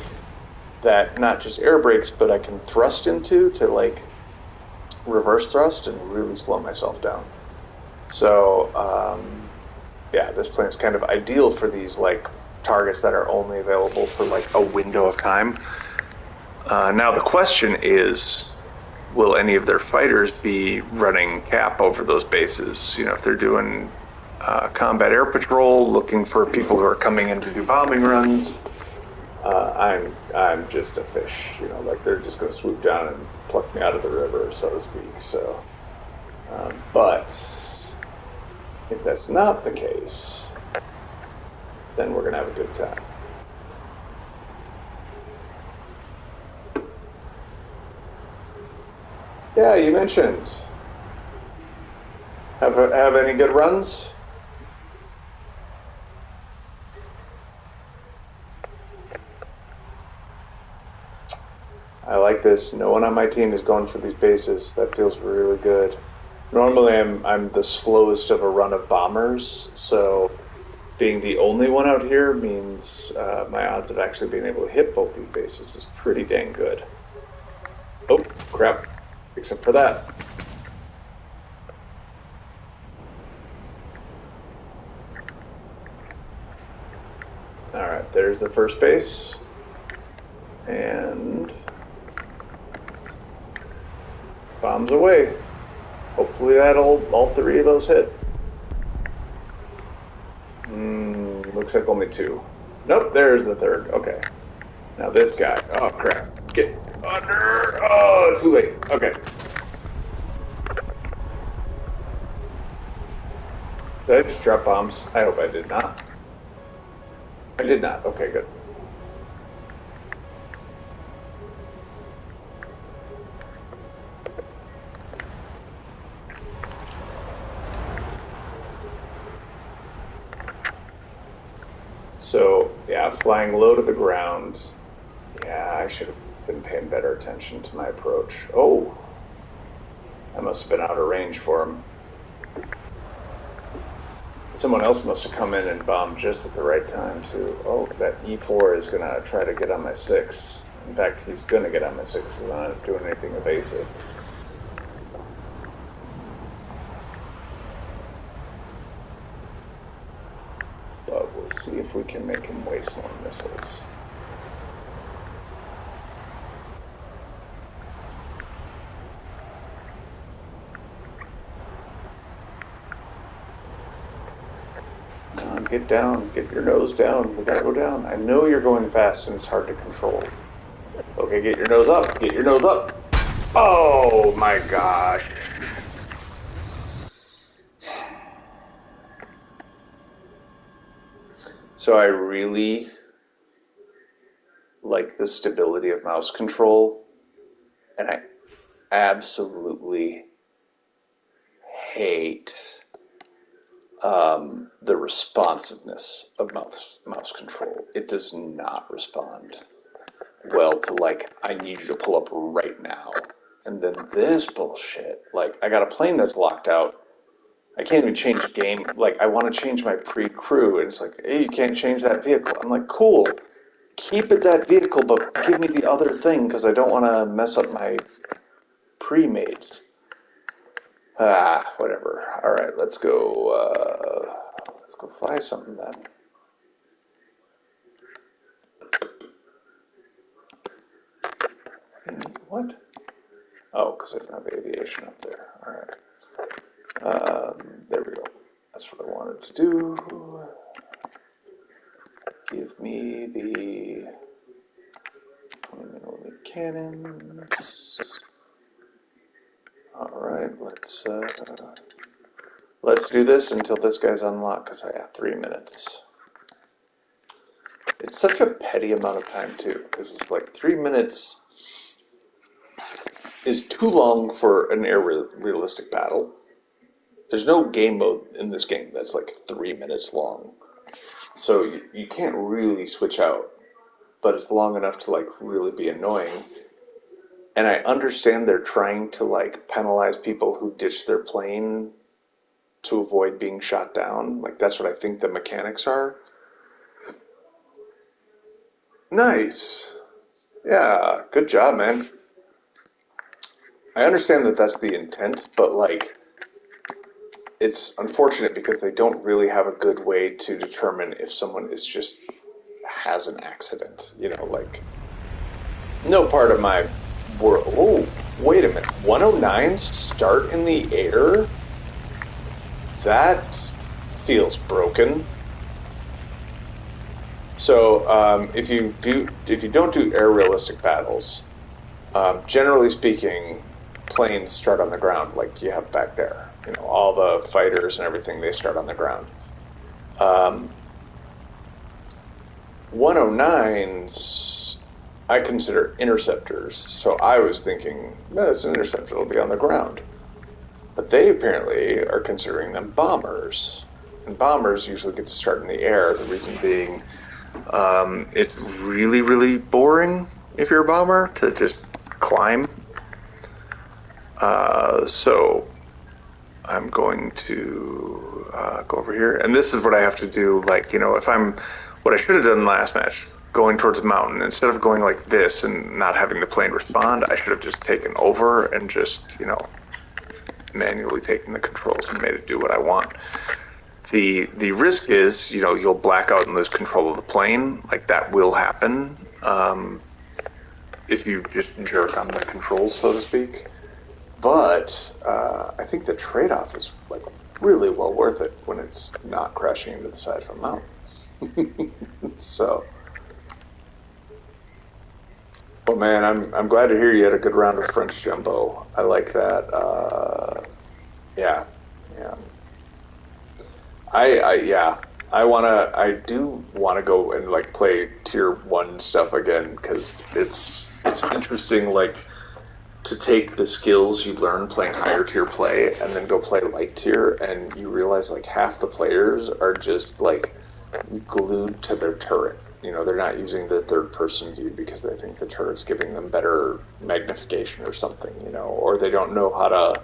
that not just air brakes, but I can thrust into to like reverse thrust and really slow myself down. So yeah, this plane's kind of ideal for these like targets that are only available for like a window of time. Now the question is, will any of their fighters be running cap over those bases? If they're doing combat air patrol, looking for people who are coming in to do bombing runs. I'm just a fish, like they're just going to swoop down and pluck me out of the river, so to speak. So, but if that's not the case, then we're going to have a good time. Yeah, you mentioned. Have any good runs? I like this. No one on my team is going for these bases. That feels really good. Normally, I'm the slowest of a run of bombers, so being the only one out here means my odds of actually being able to hit both these bases is pretty dang good. Oh, crap. Except for that. Alright, there's the first base. And bombs away. Hopefully that'll all three of those hit. Looks like only two. Nope, there's the third. Okay. Now this guy. Oh crap. Get under. Oh, too late. Okay. Did I just drop bombs? I hope I did not. I did not. Okay, good. So, yeah, flying low to the ground. Yeah, I should have been paying better attention to my approach. Oh, I must have been out of range for him. Someone else must have come in and bombed just at the right time, too. Oh, that E4 is going to try to get on my 6. In fact, he's going to get on my 6 if I'm not doing anything evasive. But we'll see if we can make him waste more missiles. Get down, get your nose down, we gotta go down. I know you're going fast and it's hard to control. Okay, get your nose up, get your nose up. Oh my gosh. So I really like the stability of mouse control, and I absolutely hate the responsiveness of mouse control. It does not respond well to like, I need you to pull up right now. And then this bullshit, like I got a plane that's locked out. I can't even change game. Like I want to change my pre-crew, and it's like, hey, you can't change that vehicle. I'm like, cool, keep it that vehicle, but give me the other thing because I don't want to mess up my pre-mates. Whatever. All right, let's go. Let's go fly something then. What? Oh, because I don't have aviation up there. All right. There we go. That's what I wanted to do. Give me the 20mm cannons. All right, let's do this until this guy's unlocked because I have 3 minutes. it's such a petty amount of time too, because it's like 3 minutes is too long for an realistic battle. There's no game mode in this game that's like 3 minutes long, so you can't really switch out. But it's long enough to like really be annoying. And I understand they're trying to like penalize people who ditch their plane to avoid being shot down. Like that's what I think the mechanics are. Nice. Yeah, good job, man. I understand that that's the intent, but like it's unfortunate because they don't really have a good way to determine if someone is just has an accident. You know, like no part of my world. Oh, wait a minute. 109 start in the air? That feels broken. So if you don't do air realistic battles, generally speaking, planes start on the ground like you have back there. You know, all the fighters and everything, they start on the ground. 109s I consider interceptors, so I was thinking, no, it's an interceptor, it'll be on the ground. But they apparently are considering them bombers. And bombers usually get to start in the air, the reason being it's really, really boring if you're a bomber to just climb. So I'm going to go over here, and this is what I have to do. Like, you know, what I should have done last match, going towards the mountain, instead of going like this and not having the plane respond, I should have just taken over and just, you know, manually taken the controls and made it do what I want. The risk is, you know, you'll black out and lose control of the plane. Like, that will happen if you just jerk on the controls, so to speak. But I think the trade-off is like really well worth it when it's not crashing into the side of a mountain. So, well, man, I'm glad to hear you had a good round of French jumbo. I like that. Yeah. I do wanna go and like play tier 1 stuff again, because it's interesting, like, to take the skills you learn playing higher tier play and then go play light tier, and you realize like half the players are just like glued to their turret. You know, they're not using the third person view because they think the turret's giving them better magnification or something, you know, or they don't know how to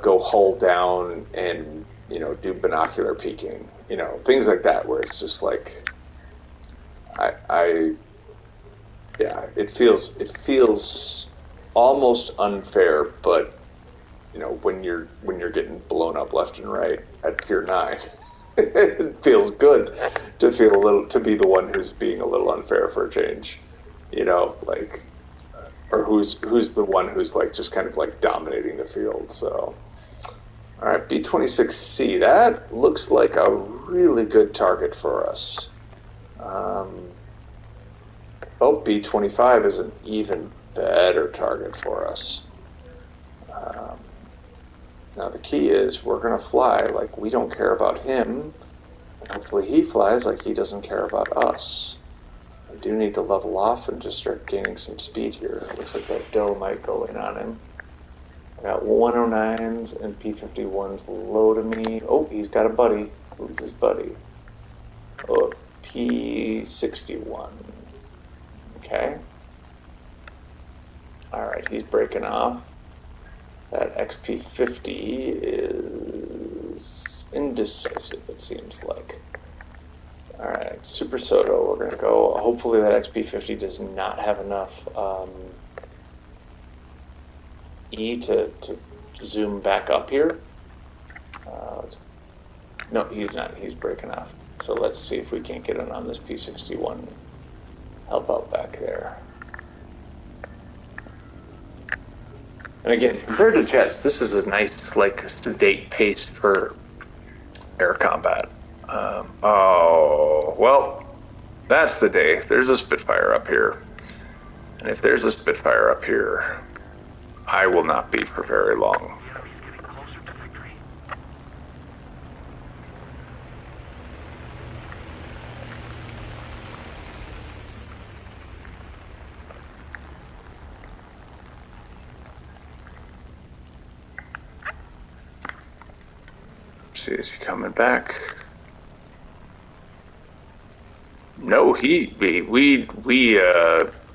go hull down and, you know, do binocular peeking, you know, things like that, where it's just like, it feels almost unfair, but, you know, when you're getting blown up left and right at tier 9, it feels good to be the one who's being a little unfair for a change, you know, like, or who's the one who's like just kind of like dominating the field. So, all right, B-26C, that looks like a really good target for us. B-25 is an even better target for us. Now the key is we're going to fly like we don't care about him. Hopefully he flies like he doesn't care about us. I do need to level off and just start gaining some speed here. It looks like that doe might go in on him. I got 109s and P-51s low to me. Oh, he's got a buddy. Who's his buddy? Oh, P-61. Okay. Alright, he's breaking off. That XP-50 is indecisive, it seems like. Alright, Super Soto, we're going to go. Hopefully that XP-50 does not have enough E to zoom back up here. No, he's not. He's breaking off. So let's see if we can't get in on this P-61. Help out back there. And again, compared to jets, this is a nice, like, sedate pace for air combat. Oh, well, that's the day. There's a Spitfire up here. And if there's a Spitfire up here, I will not be for very long. see, is he coming back? No, we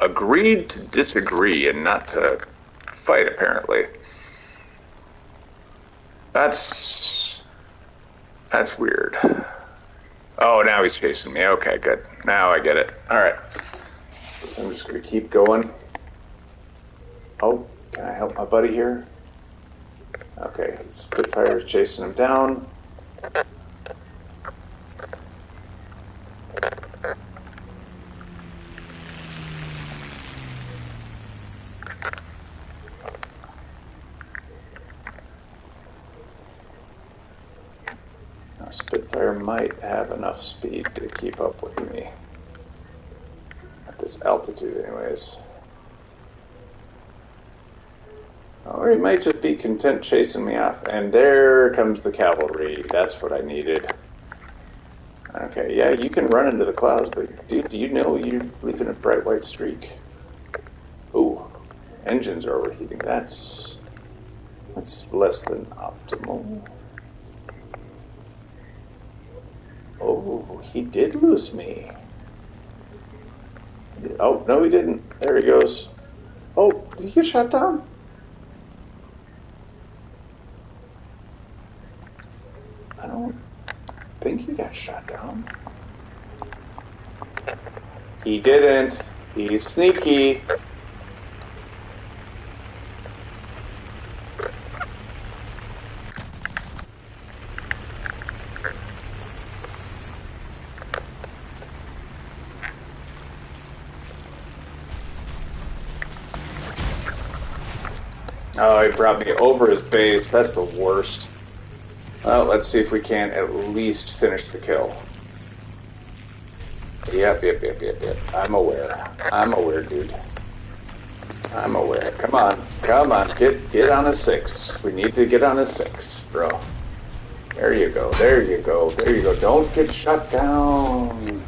agreed to disagree and not to fight, apparently. That's weird. Oh, now he's chasing me. Okay, good. Now I get it. All right. So I'm just going to keep going. Oh, can I help my buddy here? Okay, Spitfire is chasing him down. Now, Spitfire might have enough speed to keep up with me. At this altitude, anyways. Or he might just be content chasing me off. And there comes the cavalry. That's what I needed. Okay, yeah, you can run into the clouds, but dude, do you know you're leaving a bright white streak? Ooh, engines are overheating. That's less than optimal. Oh, he did lose me. Oh, no, he didn't. There he goes. Oh, did he get shot down? I don't think he got shot down. He didn't. He's sneaky. Oh, he brought me over his base. That's the worst. Well, let's see if we can at least finish the kill. Yep. I'm aware, dude. I'm aware. Come on. Get on a 6. We need to get on a 6, bro. There you go. Don't get shut down.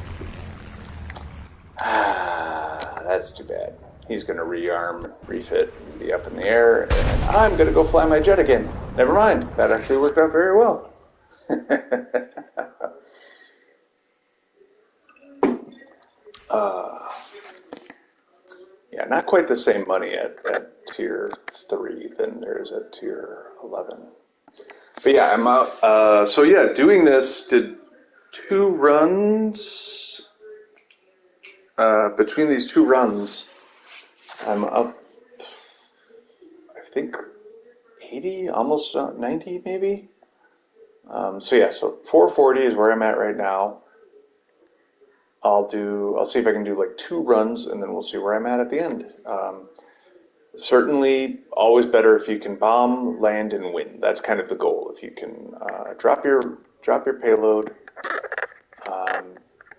Ah, that's too bad. He's going to rearm, refit, and be up in the air, and I'm going to go fly my jet again. Never mind. That actually worked out very well. Yeah, not quite the same money at tier 3 than there is at tier 11. But yeah, I'm out. So yeah, doing this, did 2 runs. Between these 2 runs, I'm up, I think, 80, almost 90 maybe. So yeah, so 440 is where I'm at right now. I'll see if I can do like 2 runs, and then we'll see where I'm at the end. Certainly, always better if you can bomb, land, and win. That's kind of the goal. If you can drop your payload.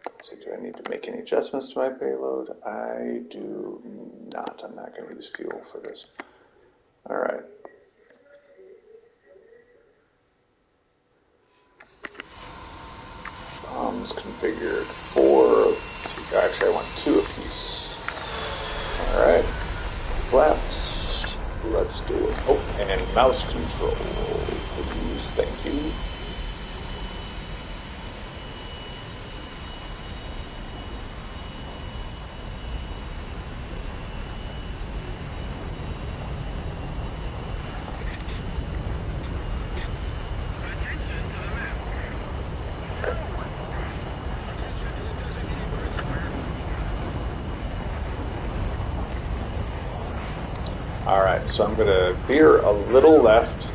Let's see, do I need to make any adjustments to my payload? I do not. I'm not going to use fuel for this. All right. Bombs configured 4. Actually, I want 2 apiece. All right. Flaps. Let's do it. Oh, and mouse control, please. Thank you. Alright, so I'm going to veer a little left.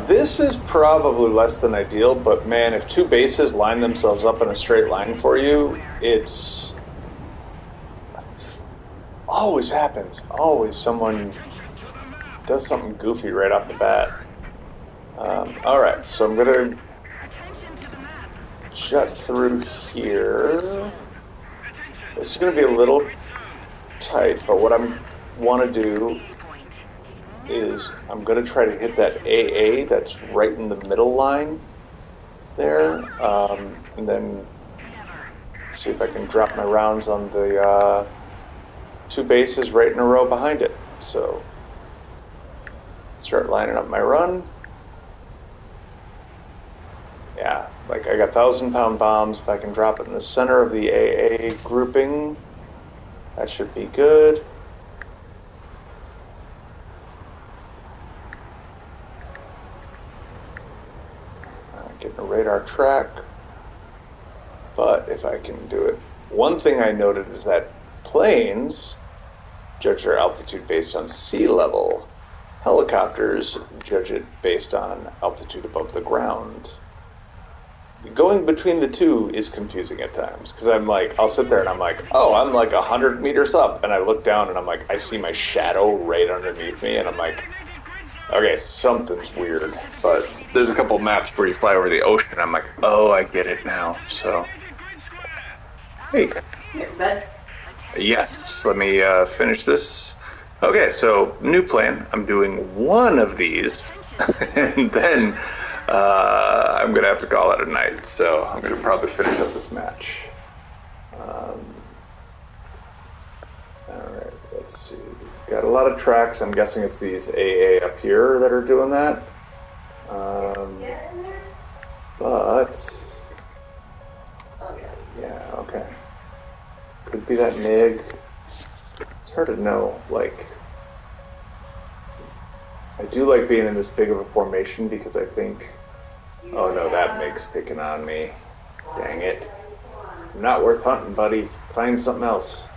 This is probably less than ideal, but man, if 2 bases line themselves up in a straight line for you, it's always happens. Always someone does something goofy right off the bat. Alright, so I'm going to jet through here. This is going to be a little tight, but what I want to do is I'm going to try to hit that AA that's right in the middle line there, and then see if I can drop my rounds on the 2 bases right in a row behind it. So start lining up my run. like, I got 1,000-pound bombs. If I can drop it in the center of the AA grouping, that should be good. Getting a radar track. But if I can do it. One thing I noted is that planes judge their altitude based on sea level. Helicopters judge it based on altitude above the ground. Going between the two is confusing at times because I'm like, I'll sit there and I'm like, oh, I'm like 100 meters up, and I look down and I'm like, I see my shadow right underneath me, and I'm like, okay, something's weird. But there's a couple maps where you fly over the ocean, and I'm like, oh, I get it now. So, hey, Here, bud. yes, let me finish this. Okay, so new plan. I'm doing one of these, and then I'm going to have to call it a night. So I'm going to probably finish up this match. All right, let's see. Got a lot of tracks. I'm guessing it's these AA up here that are doing that. But yeah, okay. Could be that MiG. It's hard to know. Like, I do like being in this big of a formation because I think, oh no, that MiG's picking on me. Dang it. Not worth hunting, buddy. Find something else.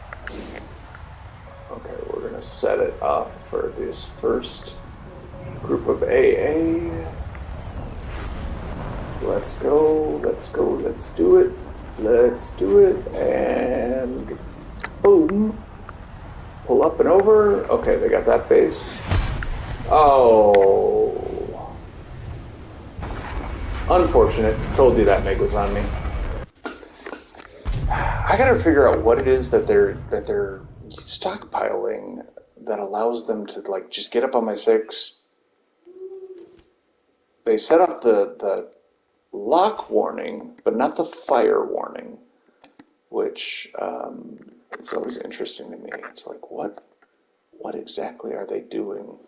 Okay, we're gonna set it off for this first group of AA. Let's go, let's go, let's do it. Let's do it, and boom. Pull up and over. Okay, they got that base. Oh. Unfortunate. Told you that MiG was on me. I gotta figure out what it is that they're stockpiling that allows them to like just get up on my 6. They set up the lock warning, but not the fire warning, which is always interesting to me. It's like, what exactly are they doing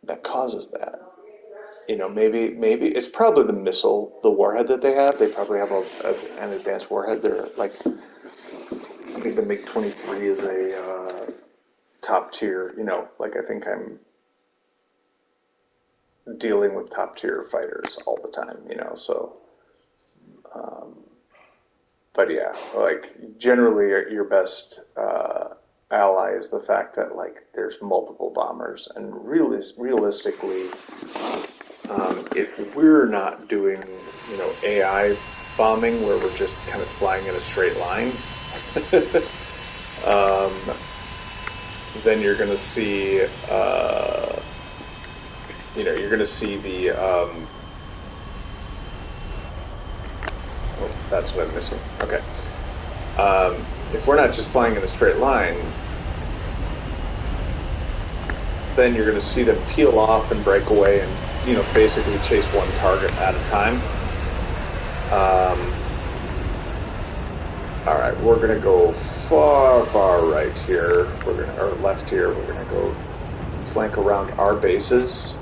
that causes that? You know, maybe it's probably the missile, the warhead that they have. They probably have an advanced warhead. They're like, I think the MiG-23 is a top tier. You know, like I think I'm dealing with top tier fighters all the time. You know, so. But yeah, like generally your best ally is the fact that like there's multiple bombers, and realistically, if we're not doing, you know, AI bombing where we're just kind of flying in a straight line, then you're going to see, you know, you're going to see the. Oh, that's what I'm missing. Okay. If we're not just flying in a straight line, then you're going to see them peel off and break away and, you know, basically chase one target at a time. All right, we're going to go far right here. Or left here. We're going to go flank around our bases.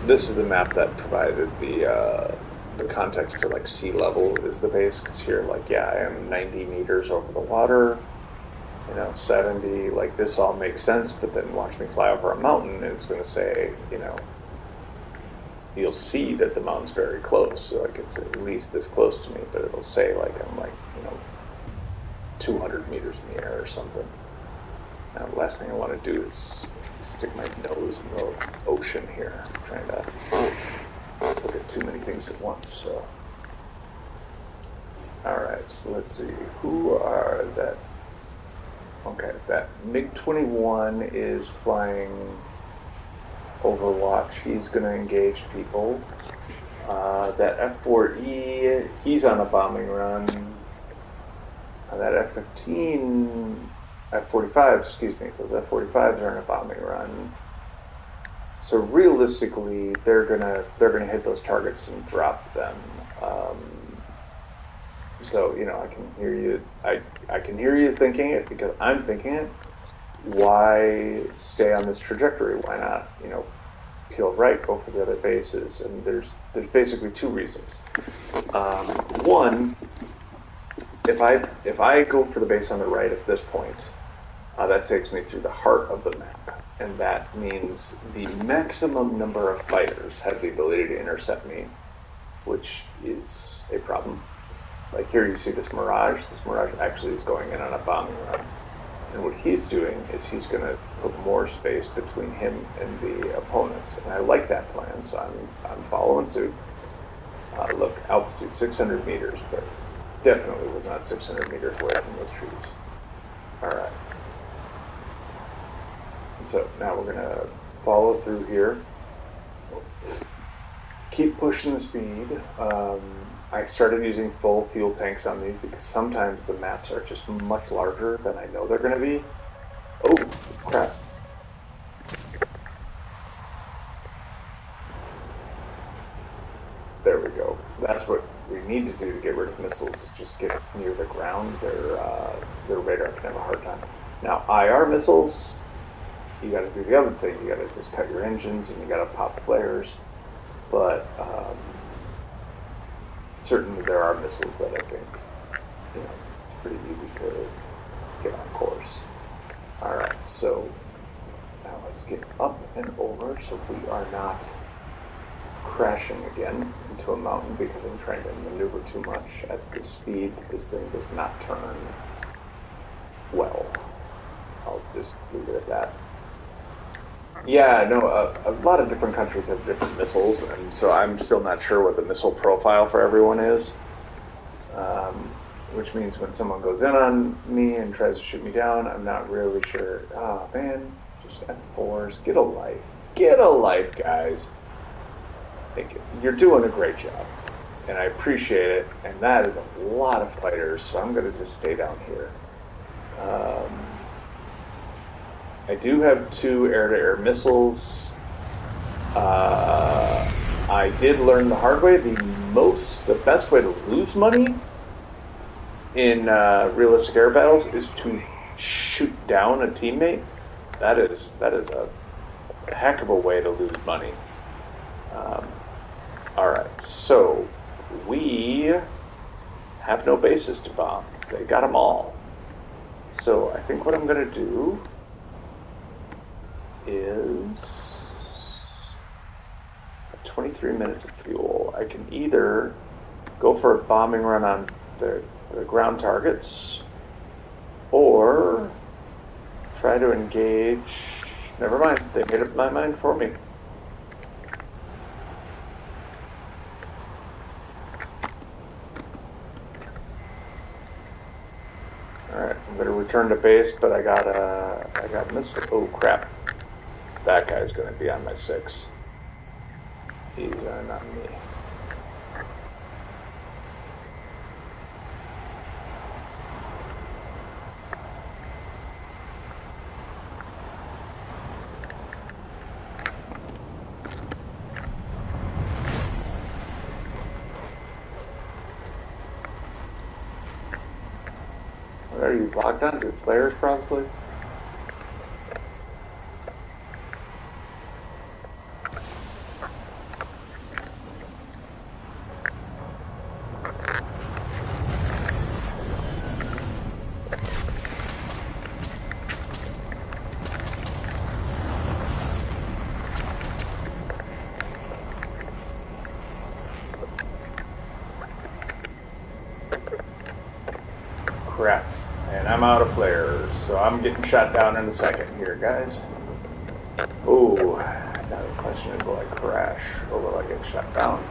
This is the map that provided the context for like sea level is the base, because here, like, yeah, I am 90 meters over the water, you know, 70, like this all makes sense, but then watch me fly over a mountain and it's going to say, you know, you'll see that the mountain's very close, so like it's at least this close to me, but it'll say like I'm like, you know, 200 meters in the air or something. Now the last thing I want to do is stick my nose in the ocean here, trying to look at too many things at once. So, all right. So let's see. Who are that? Okay, that MiG-21 is flying Overwatch. He's going to engage people. That F-4E, he's on a bombing run. That F-15, F-45, excuse me, those F-45s are in a bombing run. So realistically, they're gonna hit those targets and drop them. So, you know, I can hear you. I can hear you thinking it because I'm thinking it. Why stay on this trajectory? Why not, you know, peel right, go for the other bases, and there's basically two reasons. One, if I go for the base on the right at this point, that takes me through the heart of the map, and that means the maximum number of fighters have the ability to intercept me, which is a problem. Like here, you see this Mirage. This Mirage actually is going in on a bombing run, and what he's doing is he's going to put more space between him and the opponents, and I like that plan, so I'm following suit. Look, altitude 600 meters, but definitely was not 600 meters away from those trees. All right. So now we're going to follow through here. Keep pushing the speed. I started using full fuel tanks on these because sometimes the maps are just much larger than I know they're going to be. Oh, crap. There we go. That's what we need to do to get rid of missiles, is just get near the ground. Their radar can have a hard time. Now, IR missiles, you got to do the other thing. You got to just cut your engines and you got to pop flares. But certainly there are missiles that I think, it's pretty easy to get on course. All right, so now let's get up and over so we are not crashing again into a mountain because I'm trying to maneuver too much at the speed. This thing does not turn well. I'll just leave it at that. Yeah, no, a lot of different countries have different missiles, and so I'm still not sure what the missile profile for everyone is. Which means when someone goes in on me and tries to shoot me down, I'm not really sure. Oh, man, just F4s. Get a life. Get a life, guys. You're doing a great job, and I appreciate it, and that is a lot of fighters, so I'm going to just stay down here. I do have 2 air-to-air missiles. I did learn the hard way. The best way to lose money in realistic air battles is to shoot down a teammate. That is a heck of a way to lose money. All right, so we have no bases to bomb. They got them all. So I think what I'm going to do is 23 minutes of fuel. I can either go for a bombing run on the ground targets or try to engage. Never mind, they made up my mind for me. Alright, I'm going to return to base, but I got missile. Oh crap. That guy's going to be on my 6. He's not me. What are you locked onto? Flares, probably? Crap. And I'm out of flares, so I'm getting shot down in a second here, guys. Ooh, now the question is, will I crash or will I get shot down?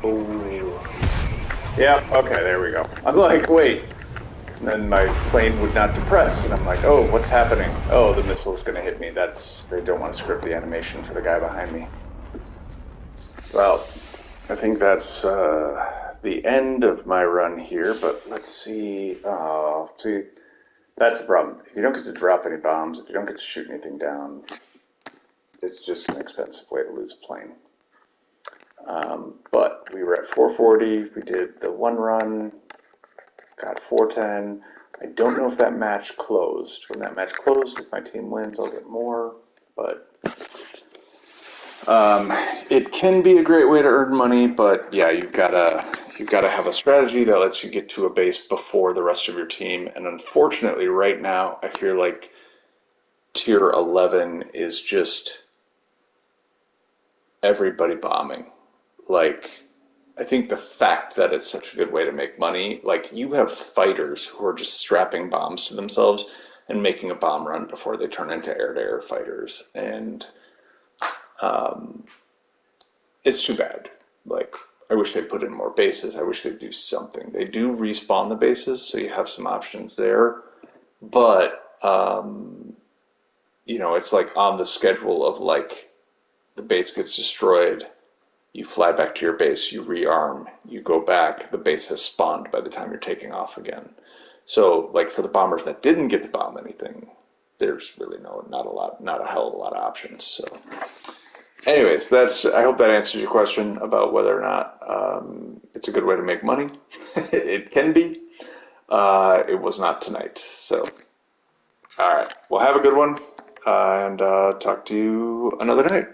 Ooh. Yep, okay, there we go. I'm like, wait. And then my plane would not depress, and I'm like, oh, what's happening? Oh, the missile is going to hit me. They don't want to script the animation for the guy behind me. Well, I think that's the end of my run here, but let's see. See, that's the problem. If you don't get to drop any bombs, if you don't get to shoot anything down, it's just an expensive way to lose a plane. But we were at 440. We did the one run, got 410. I don't know if that match closed. When that match closed, if my team wins, I'll get more. But it can be a great way to earn money. But yeah, you've gotta have a strategy that lets you get to a base before the rest of your team. And unfortunately, right now, I feel like tier 11 is just everybody bombing. Like, I think the fact that it's such a good way to make money, like, you have fighters who are just strapping bombs to themselves and making a bomb run before they turn into air to air fighters. And it's too bad. Like, I wish they'd put in more bases. I wish they'd do something. They do respawn the bases, so you have some options there. But, it's like on the schedule of like the base gets destroyed, you fly back to your base, you rearm, you go back, the base has spawned by the time you're taking off again. So, like for the bombers that didn't get to bomb anything, there's really not a hell of a lot of options. So, anyways, I hope that answers your question about whether or not it's a good way to make money. It can be. It was not tonight. So, all right. Well, have a good one, and talk to you another night.